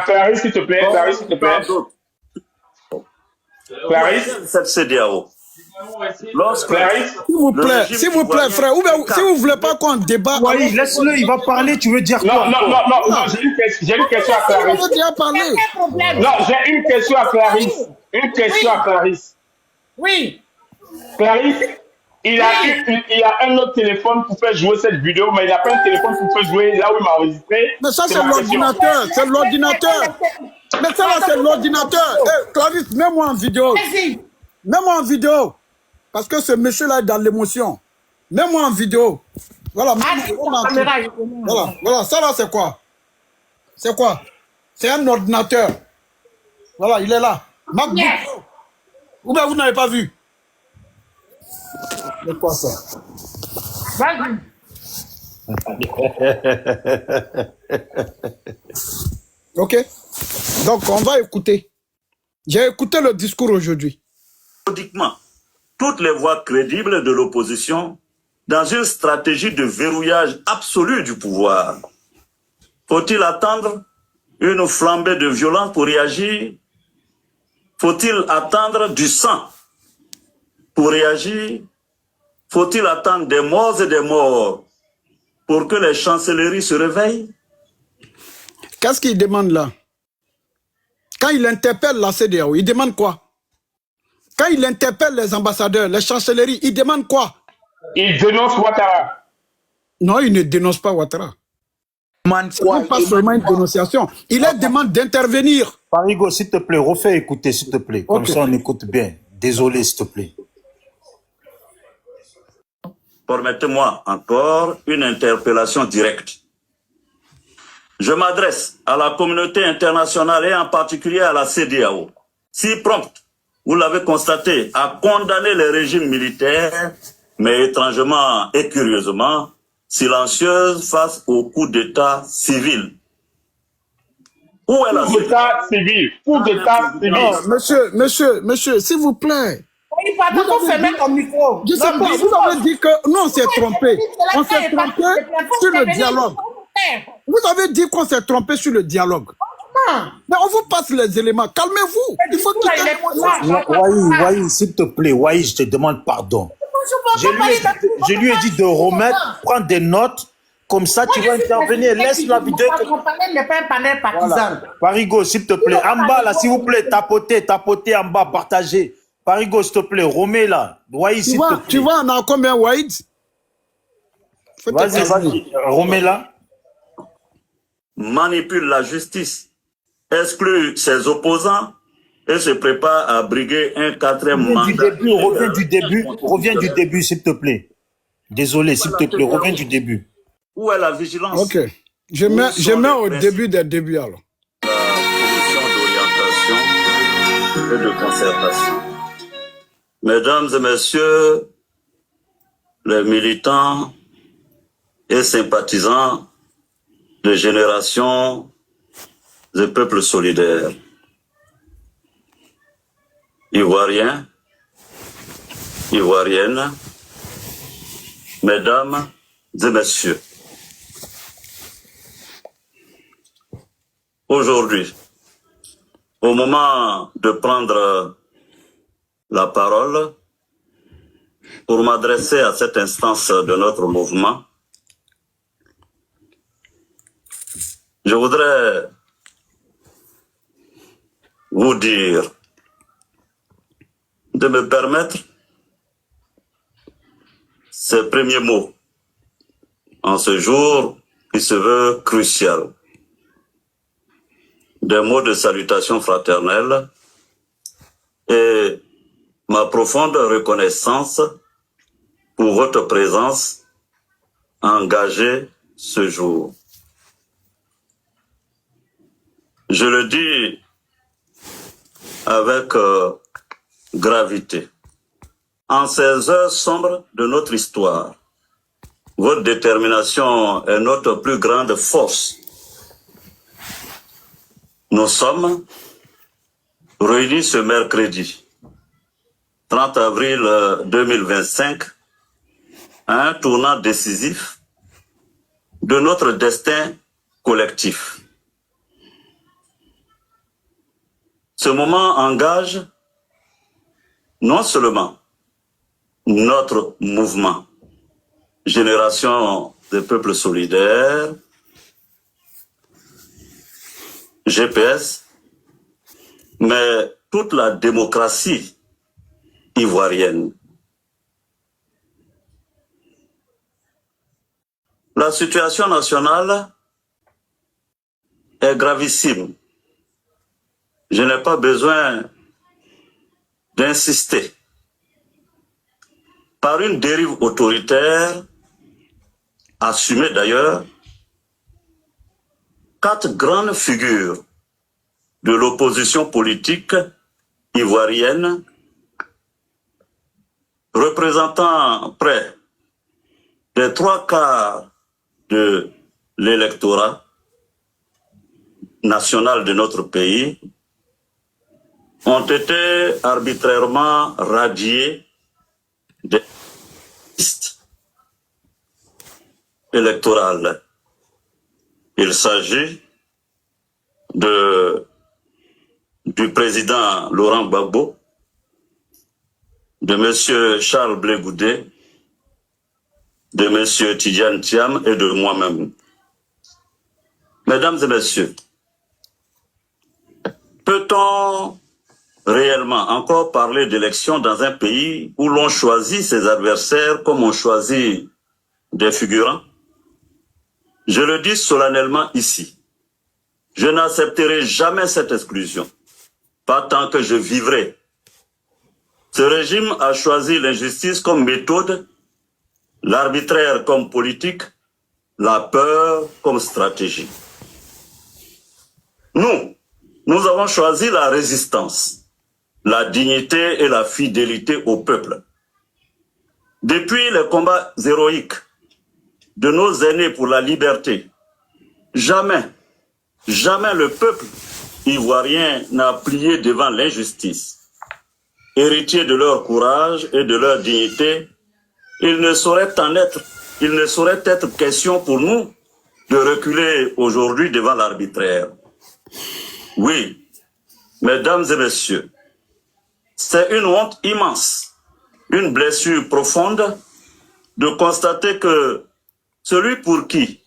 Clarisse, s'il te plaît. Clarisse, s'il te plaît. Clarisse. Cette CEDEAO. S'il vous plaît, frère, ou bien, si vous ne voulez pas qu'on débat... Oui, laisse-le, il va parler, tu veux dire quoi? Non, j'ai une question à Clarisse. Non, j'ai une question à Clarisse. Une question à Clarisse. Oui. Clarisse, il a un autre téléphone pour faire jouer cette vidéo, mais il n'a pas un téléphone pour faire jouer là où il m'a enregistré. Mais ça, c'est l'ordinateur, c'est l'ordinateur. Mais ça, là, c'est l'ordinateur. Hey, Clarisse, mets-moi en vidéo. Mets-moi en vidéo. Parce que ce monsieur-là est dans l'émotion. Mets-moi en vidéo. Voilà, caméra, voilà, ça là c'est quoi? C'est quoi? C'est un ordinateur. Voilà, il est là. MacBook Pro. Ou bien vous n'avez pas vu? C'est quoi ça? Vas-y. Ok. Donc on va écouter. J'ai écouté le discours aujourd'hui. Toutes les voix crédibles de l'opposition dans une stratégie de verrouillage absolu du pouvoir. Faut-il attendre une flambée de violence pour réagir? Faut-il attendre du sang pour réagir? Faut-il attendre des morts et des morts pour que les chancelleries se réveillent? Qu'est-ce qu'il demande là? Quand il interpelle la CEDEAO, il demande quoi? Quand il interpelle les ambassadeurs, les chancelleries, il demande quoi? Il dénonce Ouattara. Non, il ne dénonce pas Ouattara. C'est pas seulement une dénonciation. Il leur demande d'intervenir. Parigo, s'il te plaît, refais écouter, s'il te plaît. Comme ça, on écoute bien. Désolé, s'il te plaît. Permettez-moi encore une interpellation directe. Je m'adresse à la communauté internationale et en particulier à la CEDEAO. Si prompte, vous l'avez constaté, à condamner les régimes militaires, mais étrangement et curieusement, silencieuse face au coup d'État civil. Où est la Coup d'État civil. Coup d'État civil. Non, monsieur, s'il vous plaît. Il parle pas fermer ton micro. Je sais pas, vous avez dit que non, on s'est trompé. On s'est trompé sur le dialogue. Vous avez dit qu'on s'est trompé sur le dialogue. Mais on vous passe les éléments. Calmez-vous. Il faut quitter. Waï, s'il te plaît, Waï, je te demande pardon. Je lui ai dit de remettre, prendre des notes. Comme ça, tu vas intervenir. Laisse la vidéo. Voilà. Parigo, s'il te plaît. En bas, là, s'il vous plaît, tapotez en bas, partagez. Parigo, s'il te plaît, remets là. Waï, s'il te plaît. Tu vois, on a combien, Waïd? Vas-y, remets là. Manipule la justice, exclut ses opposants et se prépare à briguer un quatrième mandat. Reviens du début, s'il te plaît. Désolé, s'il te plaît, reviens du début. Où est la vigilance? Ok. Je mets au début des débuts alors. La commission d'orientation et de concertation. Mesdames et messieurs, les militants et sympathisants de génération des peuples solidaires, Ivoiriens, Ivoiriennes, mesdames et messieurs. Aujourd'hui, au moment de prendre la parole pour m'adresser à cette instance de notre mouvement, je voudrais vous dire de me permettre ces premiers mots en ce jour qui se veut crucial. Des mots de salutation fraternelle et ma profonde reconnaissance pour votre présence engagée ce jour. Je le dis avec gravité. En ces heures sombres de notre histoire, votre détermination est notre plus grande force. Nous sommes réunis ce mercredi, 30 avril 2025, à un tournant décisif de notre destin collectif. Ce moment engage non seulement notre mouvement, Génération des peuples solidaires, GPS, mais toute la démocratie ivoirienne. La situation nationale est gravissime. Je n'ai pas besoin d'insister. Par une dérive autoritaire assumé d'ailleurs, 4 grandes figures de l'opposition politique ivoirienne, représentant près des 3/4 de l'électorat national de notre pays, ont été arbitrairement radiés des listes électorales. Il s'agit du président Laurent Gbagbo, de M. Charles Blé Goudé, de M. Tidjane Thiam et de moi-même. Mesdames et messieurs, peut-on réellement encore parler d'élection dans un pays où l'on choisit ses adversaires comme on choisit des figurants? Je le dis solennellement ici. Je n'accepterai jamais cette exclusion, pas tant que je vivrai. Ce régime a choisi l'injustice comme méthode, l'arbitraire comme politique, la peur comme stratégie. Nous avons choisi la résistance, la dignité et la fidélité au peuple. Depuis les combats héroïques de nos aînés pour la liberté, jamais le peuple ivoirien n'a plié devant l'injustice. Héritiers de leur courage et de leur dignité, il ne saurait être question pour nous de reculer aujourd'hui devant l'arbitraire. Oui, mesdames et messieurs, c'est une honte immense, une blessure profonde de constater que celui pour qui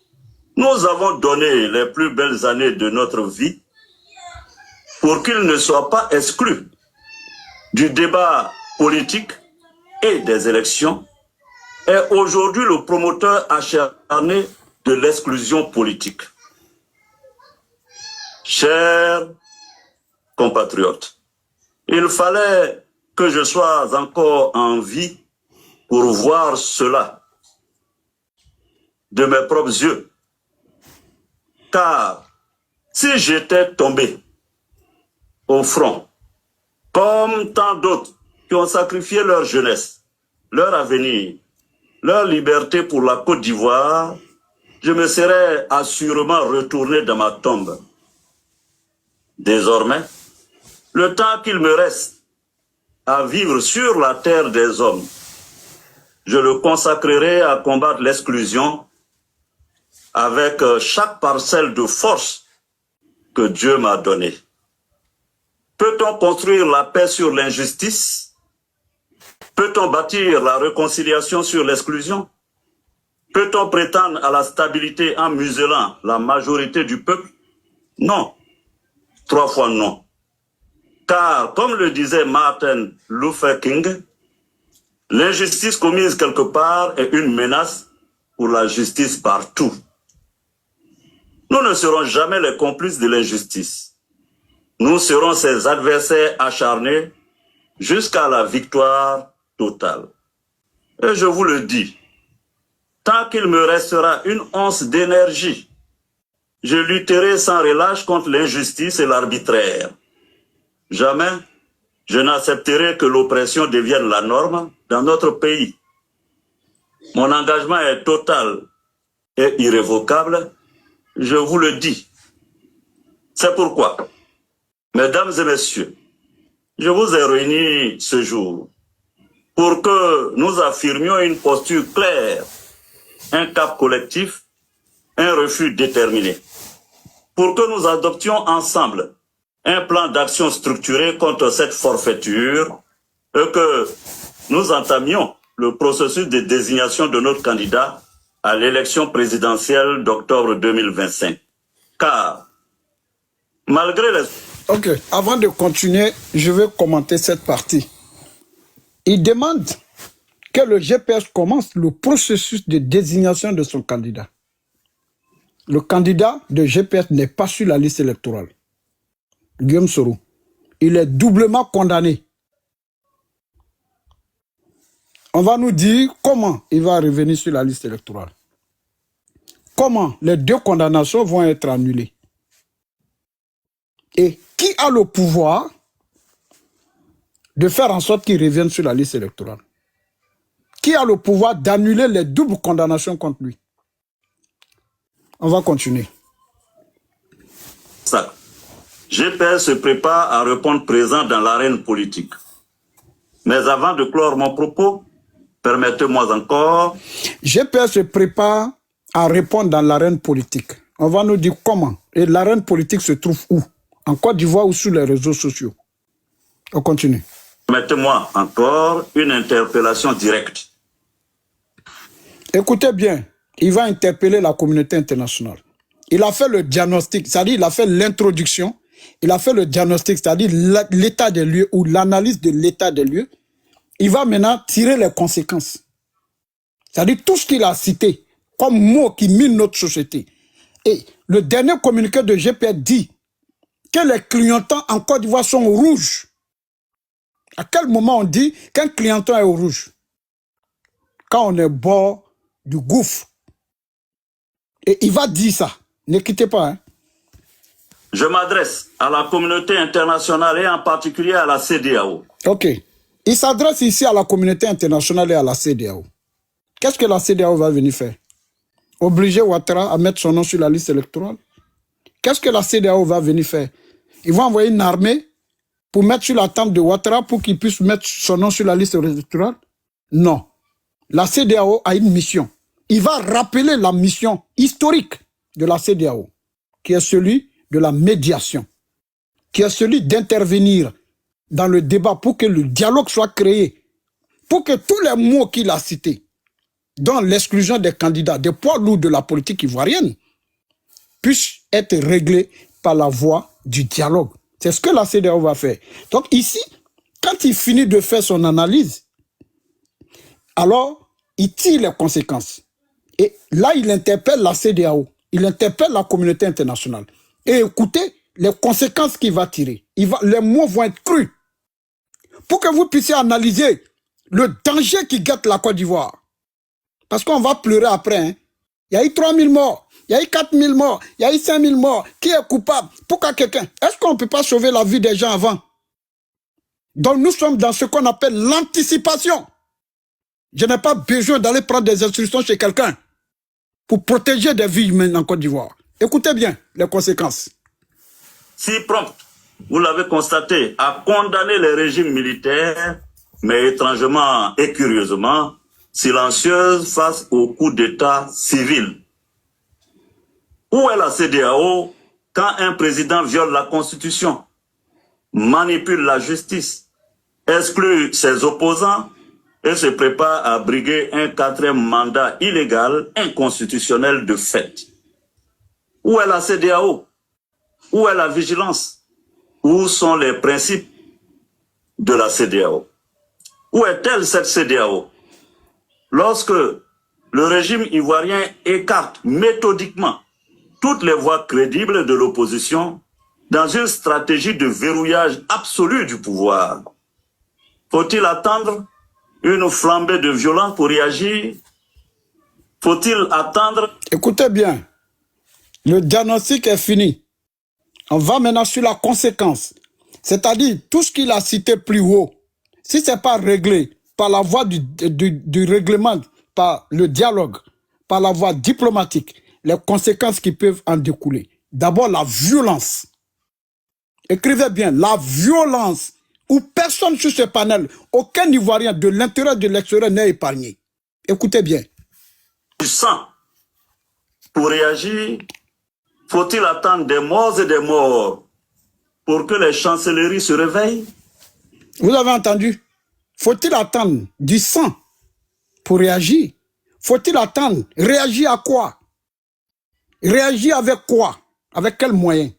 nous avons donné les plus belles années de notre vie, pour qu'il ne soit pas exclu du débat politique et des élections, est aujourd'hui le promoteur acharné de l'exclusion politique. Chers compatriotes, il fallait que je sois encore en vie pour voir cela de mes propres yeux. Car si j'étais tombé au front, comme tant d'autres qui ont sacrifié leur jeunesse, leur avenir, leur liberté pour la Côte d'Ivoire, je me serais assurément retourné dans ma tombe. Désormais, le temps qu'il me reste à vivre sur la terre des hommes, je le consacrerai à combattre l'exclusion avec chaque parcelle de force que Dieu m'a donnée. Peut-on construire la paix sur l'injustice? Peut-on bâtir la réconciliation sur l'exclusion? Peut-on prétendre à la stabilité en muselant la majorité du peuple? Non. 3 fois non. Car, comme le disait Martin Luther King, l'injustice commise quelque part est une menace pour la justice partout. Nous ne serons jamais les complices de l'injustice. Nous serons ses adversaires acharnés jusqu'à la victoire totale. Et je vous le dis, tant qu'il me restera une once d'énergie, je lutterai sans relâche contre l'injustice et l'arbitraire. Jamais je n'accepterai que l'oppression devienne la norme dans notre pays. Mon engagement est total et irrévocable, je vous le dis. C'est pourquoi, mesdames et messieurs, je vous ai réunis ce jour pour que nous affirmions une posture claire, un cap collectif, un refus déterminé, pour que nous adoptions ensemble un plan d'action structuré contre cette forfaiture et que nous entamions le processus de désignation de notre candidat à l'élection présidentielle d'octobre 2025. Car, malgré les... Ok, avant de continuer, je vais commenter cette partie. Il demande que le GPS commence le processus de désignation de son candidat. Le candidat de GPS n'est pas sur la liste électorale. Guillaume Soro. Il est doublement condamné. On va nous dire comment il va revenir sur la liste électorale. comment les 2 condamnations vont être annulées. Et qui a le pouvoir de faire en sorte qu'il revienne sur la liste électorale? Qui a le pouvoir d'annuler les doubles condamnations contre lui? On va continuer. Ça. GPR se prépare à répondre présent dans l'arène politique. Mais avant de clore mon propos, permettez-moi encore... GPR se prépare à répondre dans l'arène politique. On va nous dire comment. Et l'arène politique se trouve où? En Côte d'Ivoire ou sur les réseaux sociaux? On continue. Permettez-moi encore une interpellation directe. Écoutez bien, il va interpeller la communauté internationale. Il a fait le diagnostic, c'est-à-dire il a fait l'introduction, il a fait le diagnostic, c'est-à-dire l'état des lieux ou l'analyse de l'état des lieux. Il va maintenant tirer les conséquences. C'est-à-dire tout ce qu'il a cité comme mots qui minent notre société. Et le dernier communiqué de GPR dit que les clignotants en Côte d'Ivoire sont rouges. À quel moment on dit qu'un clignotant est au rouge? Quand on est au bord du gouffre. Et il va dire ça. Ne quittez pas. Hein. Je m'adresse à la communauté internationale et en particulier à la CEDEAO. Ok. Il s'adresse ici à la communauté internationale et à la CEDEAO. Qu'est-ce que la CEDEAO va venir faire? Obliger Ouattara à mettre son nom sur la liste électorale? Qu'est-ce que la CEDEAO va venir faire? Ils vont envoyer une armée pour mettre sur la tente de Ouattara pour qu'il puisse mettre son nom sur la liste électorale? Non. La CEDEAO a une mission. Il va rappeler la mission historique de la CEDEAO, qui est celui de la médiation, qui est celui d'intervenir dans le débat pour que le dialogue soit créé, pour que tous les mots qu'il a cités, dont l'exclusion des candidats, des poids lourds de la politique ivoirienne, puissent être réglés par la voie du dialogue. C'est ce que la CEDEAO va faire. Donc ici, quand il finit de faire son analyse, alors il tire les conséquences. Et là, il interpelle la CEDEAO, il interpelle la communauté internationale. Et écoutez les conséquences qu'il va tirer. Les mots vont être crus. Pour que vous puissiez analyser le danger qui guette la Côte d'Ivoire. Parce qu'on va pleurer après. Hein. Il y a eu 3000 morts, il y a eu 4000 morts, il y a eu 5000 morts. Qui est coupable? Pourquoi quelqu'un? Est-ce qu'on ne peut pas sauver la vie des gens avant? Donc nous sommes dans ce qu'on appelle l'anticipation. Je n'ai pas besoin d'aller prendre des instructions chez quelqu'un pour protéger des vies humaines en Côte d'Ivoire. Écoutez bien les conséquences. Si prompt, vous l'avez constaté, à condamner les régimes militaires, mais étrangement et curieusement, silencieuse face au coup d'État civil. Où est la CEDEAO quand un président viole la Constitution, manipule la justice, exclut ses opposants et se prépare à briguer un 4e mandat illégal, inconstitutionnel de fait? Où est la CEDEAO? Où est la vigilance? Où sont les principes de la CEDEAO? Où est-elle cette CEDEAO? Lorsque le régime ivoirien écarte méthodiquement toutes les voies crédibles de l'opposition dans une stratégie de verrouillage absolu du pouvoir, faut-il attendre une flambée de violence pour réagir? Faut-il attendre... Écoutez bien, le diagnostic est fini. On va maintenant sur la conséquence. C'est-à-dire, tout ce qu'il a cité plus haut, si ce n'est pas réglé par la voie du règlement, par le dialogue, par la voie diplomatique, les conséquences qui peuvent en découler. D'abord, la violence. Écrivez bien, la violence, où personne sur ce panel, aucun Ivoirien de l'intérieur de l'extérieur n'est épargné. Écoutez bien. Du sang pour réagir? Faut-il attendre des morts et des morts pour que les chancelleries se réveillent? Vous avez entendu? Faut-il attendre du sang pour réagir? Faut-il attendre? Réagir à quoi? Réagir avec quoi? Avec quels moyens?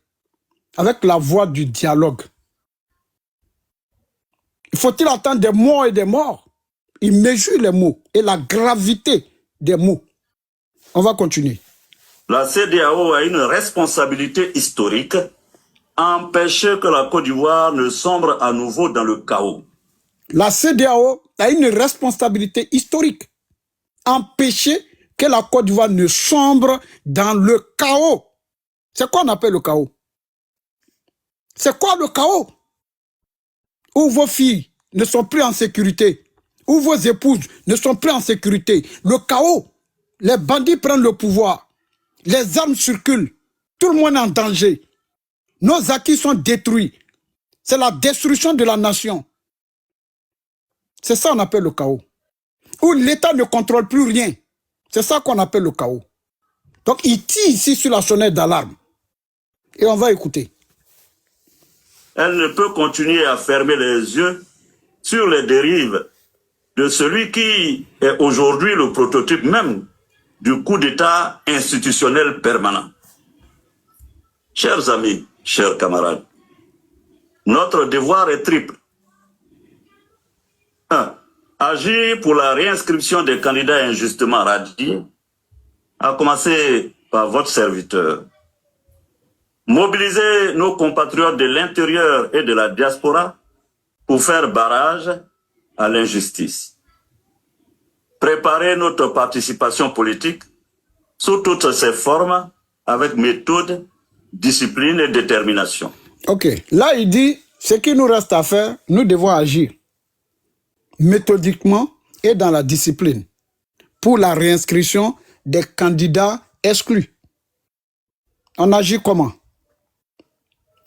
Avec la voie du dialogue. Faut-il attendre des morts et des morts? Il mesure les mots et la gravité des mots. On va continuer. La CEDEAO a une responsabilité historique à empêcher que la Côte d'Ivoire ne sombre à nouveau dans le chaos. La CEDEAO a une responsabilité historique à empêcher que la Côte d'Ivoire ne sombre dans le chaos. C'est quoi on appelle le chaos? C'est quoi le chaos? Où vos filles ne sont plus en sécurité, où vos épouses ne sont plus en sécurité. Le chaos, les bandits prennent le pouvoir, les armes circulent, tout le monde est en danger. Nos acquis sont détruits. C'est la destruction de la nation. C'est ça qu'on appelle le chaos. Où l'État ne contrôle plus rien. C'est ça qu'on appelle le chaos. Donc il tire ici sur la sonnette d'alarme. Et on va écouter. Elle ne peut continuer à fermer les yeux sur les dérives de celui qui est aujourd'hui le prototype même du coup d'État institutionnel permanent. Chers amis, chers camarades, notre devoir est triple. 1. Agir pour la réinscription des candidats injustement radiés, à commencer par votre serviteur. Mobiliser nos compatriotes de l'intérieur et de la diaspora pour faire barrage à l'injustice. Préparer notre participation politique sous toutes ses formes avec méthode, discipline et détermination. Ok, là il dit, ce qu'il nous reste à faire, nous devons agir méthodiquement et dans la discipline pour la réinscription des candidats exclus. On agit comment?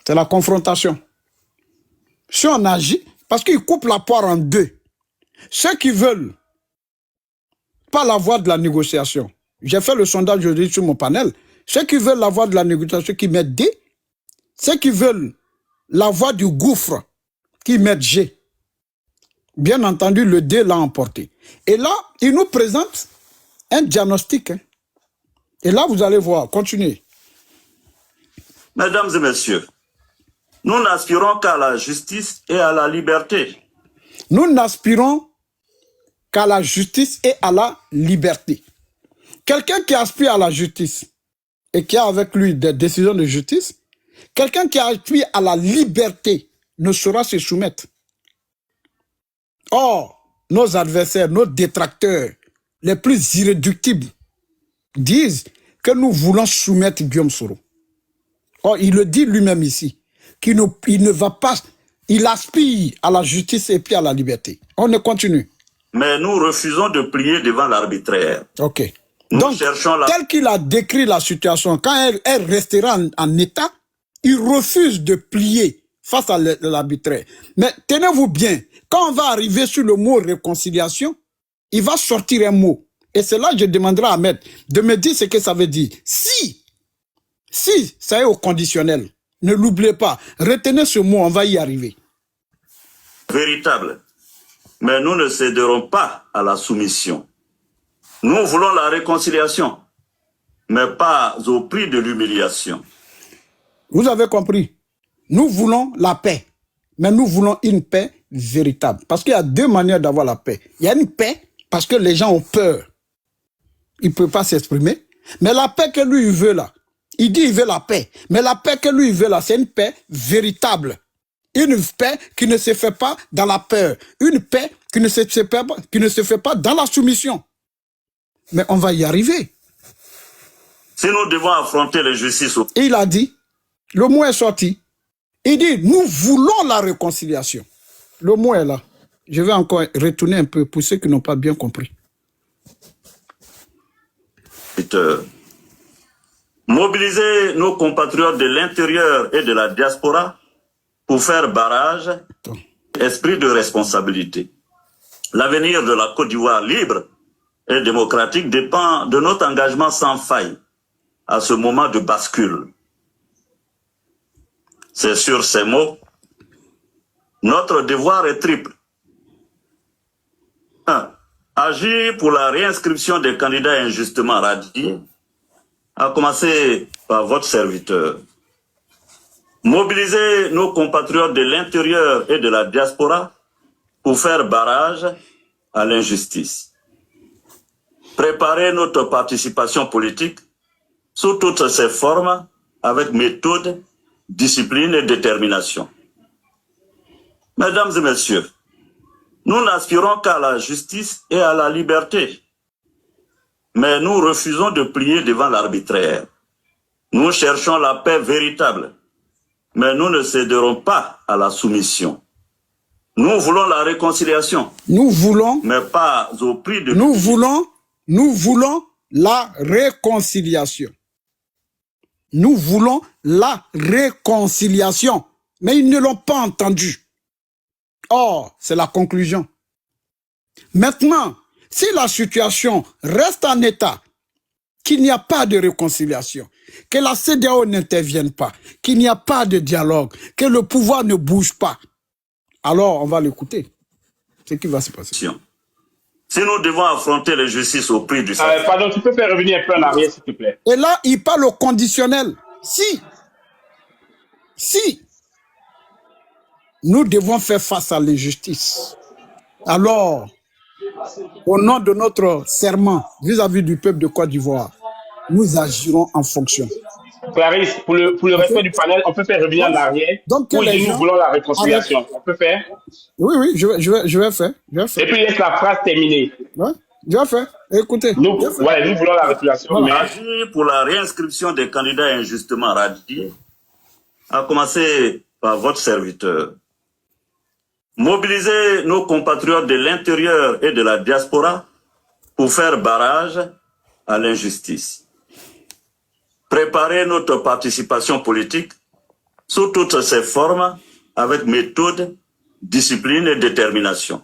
C'est la confrontation. Si on agit, parce qu'ils coupent la poire en deux, ceux qui veulent pas la voie de la négociation, j'ai fait le sondage aujourd'hui sur mon panel, ceux qui veulent la voie de la négociation qui mettent D, ceux qui veulent la voie du gouffre qui mettent G. Bien entendu, le D l'a emporté. Et là, il nous présente un diagnostic. Hein. Et là, vous allez voir, continuez. Mesdames et messieurs, nous n'aspirons qu'à la justice et à la liberté. Nous n'aspirons qu'à la justice et à la liberté. Quelqu'un qui aspire à la justice et qui a avec lui des décisions de justice, quelqu'un qui aspire à la liberté ne saura se soumettre. Or, nos adversaires, nos détracteurs, les plus irréductibles, disent que nous voulons soumettre Guillaume Soro. Or, il le dit lui-même ici, qu'il ne va pas, il aspire à la justice et puis à la liberté. On ne continue. Mais nous refusons de plier devant l'arbitraire. Ok. Nous donc, cherchons la... tel qu'il a décrit la situation, quand elle restera en état, il refuse de plier face à l'arbitraire. Mais tenez-vous bien, quand on va arriver sur le mot réconciliation, il va sortir un mot. Et c'est là que je demanderai à Ahmed de me dire ce que ça veut dire. Si, ça est au conditionnel, ne l'oubliez pas, retenez ce mot, on va y arriver. Véritable. Mais nous ne céderons pas à la soumission. Nous voulons la réconciliation, mais pas au prix de l'humiliation. Vous avez compris? Nous voulons la paix, mais nous voulons une paix véritable. Parce qu'il y a deux manières d'avoir la paix. Il y a une paix parce que les gens ont peur. Ils ne peuvent pas s'exprimer. Mais la paix que lui, il veut là, il dit qu'il veut la paix. Mais la paix que lui, il veut là, c'est une paix véritable. Une paix qui ne se fait pas dans la peur. Une paix qui ne se fait pas dans la soumission. Mais on va y arriver. Si nous devons affronter l'injustice... Il a dit, le mot est sorti. Il dit, nous voulons la réconciliation. Le mot est là. Je vais encore retourner un peu pour ceux qui n'ont pas bien compris. Mobiliser nos compatriotes de l'intérieur et de la diaspora pour faire barrage, esprit de responsabilité. L'avenir de la Côte d'Ivoire libre et démocratique dépend de notre engagement sans faille à ce moment de bascule. C'est sur ces mots, notre devoir est triple. 1. Agir pour la réinscription des candidats injustement radiés, à commencer par votre serviteur. Mobiliser nos compatriotes de l'intérieur et de la diaspora pour faire barrage à l'injustice. Préparer notre participation politique sous toutes ses formes avec méthode, discipline et détermination. Mesdames et messieurs, nous n'aspirons qu'à la justice et à la liberté. mais nous refusons de plier devant l'arbitraire. Nous cherchons la paix véritable, mais nous ne céderons pas à la soumission. Nous voulons la réconciliation. Nous voulons, mais pas au prix de... Nous voulons la réconciliation. Nous voulons la réconciliation. Mais ils ne l'ont pas entendu. Or, c'est la conclusion. Maintenant, si la situation reste en état, qu'il n'y a pas de réconciliation, que la CEDEAO n'intervienne pas, qu'il n'y a pas de dialogue, que le pouvoir ne bouge pas, alors on va l'écouter. C'est ce qui va se passer. Si nous devons affronter les justices au prix du sacrifice... Pardon, tu peux faire revenir un peu en arrière, s'il te plaît. Et là, il parle au conditionnel. Si nous devons faire face à l'injustice, alors, au nom de notre serment vis-à-vis du peuple de Côte d'Ivoire, nous agirons en fonction. Clarisse, pour le respect du panel, on peut faire revenir en arrière. Donc, nous voulons la réconciliation. On peut faire? Oui, je vais faire. Et puis, laisse la phrase terminée. Ouais, je vais faire. Écoutez. Nous voulons la réconciliation. Voilà. Mais... Agir pour la réinscription des candidats injustement radiés, à commencer par votre serviteur. Mobiliser nos compatriotes de l'intérieur et de la diaspora pour faire barrage à l'injustice. Préparer notre participation politique sous toutes ses formes avec méthode, discipline et détermination.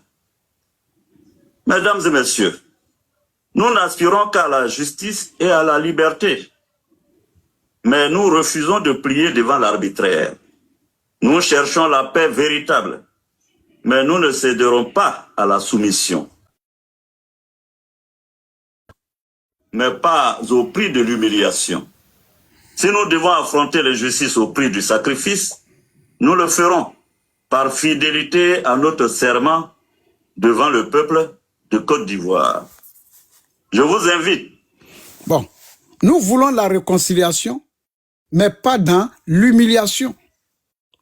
Mesdames et messieurs, nous n'aspirons qu'à la justice et à la liberté, mais nous refusons de plier devant l'arbitraire. Nous cherchons la paix véritable, mais nous ne céderons pas à la soumission. Mais pas au prix de l'humiliation. Si nous devons affronter les justices au prix du sacrifice, nous le ferons par fidélité à notre serment devant le peuple de Côte d'Ivoire. Je vous invite. Bon, nous voulons la réconciliation, mais pas dans l'humiliation.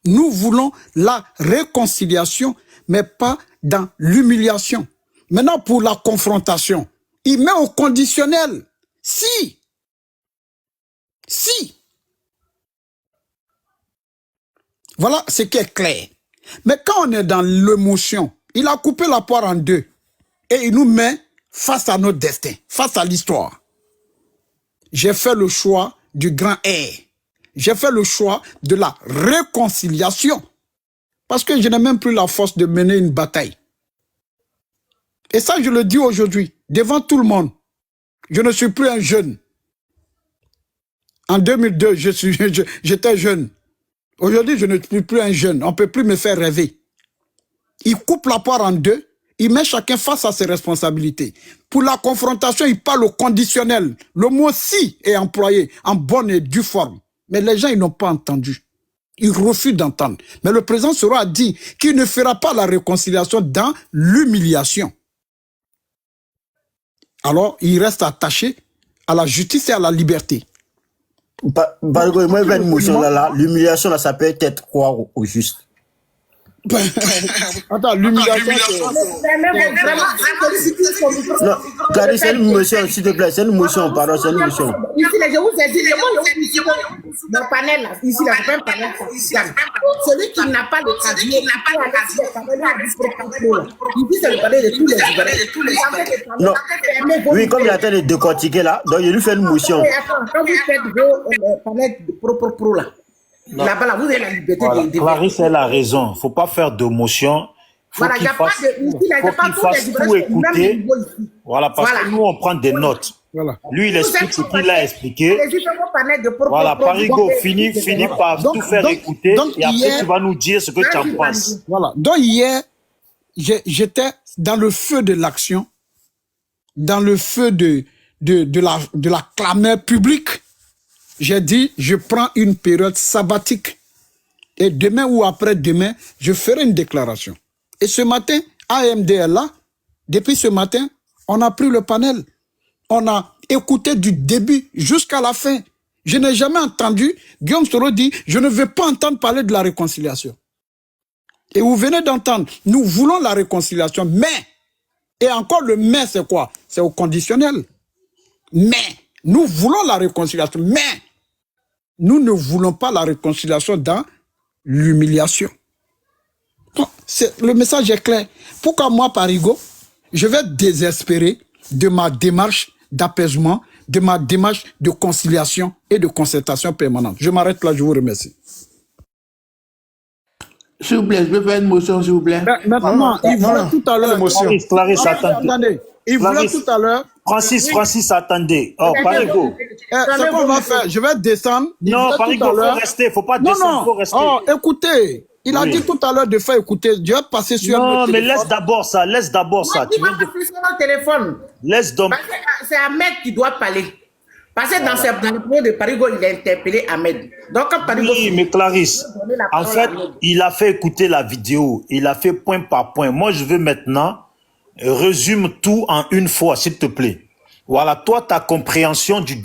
Nous voulons la réconciliation, mais pas dans l'humiliation. Maintenant, pour la confrontation, il met au conditionnel. Si. Voilà ce qui est clair. Mais quand on est dans l'émotion, il a coupé la poire en deux et il nous met face à notre destin, face à l'histoire. J'ai fait le choix du grand air. J'ai fait le choix de la réconciliation. Parce que je n'ai même plus la force de mener une bataille. Et ça, je le dis aujourd'hui, devant tout le monde. Je ne suis plus un jeune. En 2002, j'étais jeune. Aujourd'hui, je ne suis plus un jeune. On ne peut plus me faire rêver. Il coupe la poire en deux. Il met chacun face à ses responsabilités. Pour la confrontation, il parle au conditionnel. Le mot « si » est employé en bonne et due forme. Mais les gens, ils n'ont pas entendu. Ils refusent d'entendre. Mais le président Soro a dit qu'il ne fera pas la réconciliation dans l'humiliation. Alors, il reste attaché à la justice et à la liberté. L'humiliation, ça peut être croire au juste. Attends, l'humiliation, non, Clarisse, c'est une motion, s'il te plaît, c'est une motion, pardon, c'est une motion. Ici, je vous ai dit, le panel, là, ici, là, c'est pas un panel social. Celui qui n'a pas le casier, ici, c'est le panel de tous les Ivoiriens. Non, oui, comme il a été décortiqué là, donc il lui fait une motion. Quand vous faites vos panels pro, là, là-bas, là, vous avez la liberté de... Clarisse, elle a raison. Il ne faut pas faire de motion. Il faut qu'il fasse tout écouter. Voilà, parce que nous, on prend des notes. Voilà. Lui, il explique ce qu'il a expliqué. Voilà, Parigo, finis par tout faire écouter. Et après, tu vas nous dire ce que tu en penses. Voilà. Donc, hier, j'étais dans le feu de l'action, dans le feu de la clameur publique. J'ai dit, je prends une période sabbatique. Et demain ou après-demain, je ferai une déclaration. Et ce matin, AMD est là. Depuis ce matin, on a pris le panel. On a écouté du début jusqu'à la fin. Je n'ai jamais entendu Guillaume Soro dire, je ne veux pas entendre parler de la réconciliation. Et vous venez d'entendre, nous voulons la réconciliation, mais, et encore le mais c'est quoi? C'est au conditionnel. Mais nous voulons la réconciliation. Mais nous ne voulons pas la réconciliation dans l'humiliation. Le message est clair. Pourquoi moi, Parigo, je vais désespérer de ma démarche d'apaisement, de ma démarche de conciliation et de concertation permanente. Je m'arrête là, je vous remercie. S'il vous plaît, je peux faire une motion, s'il vous plaît. Maintenant, il voulait tout à l'heure. Clarisse, attendez. Il voulait tout à l'heure. Francis, attendez. Oh, Parigo. C'est qu'on va faire. Je vais descendre. Non, Parigo, il faut rester. Il ne faut pas descendre, il faut rester. Oh, écoutez. Il a dit tout à l'heure de faire écouter. Je vais passer sur non, mais laisse d'abord ça. Laisse d'abord ça. Tu vas passer sur le téléphone. Laisse donc. C'est Ahmed qui doit parler. Parce que dans le point de Parigo, il a interpellé Ahmed. Donc, quand Parigo. Oui, mais Clarisse, en fait, il a fait écouter la vidéo. Il a fait point par point. Moi, je veux maintenant résume tout en une fois, s'il te plaît. Voilà, toi, ta compréhension du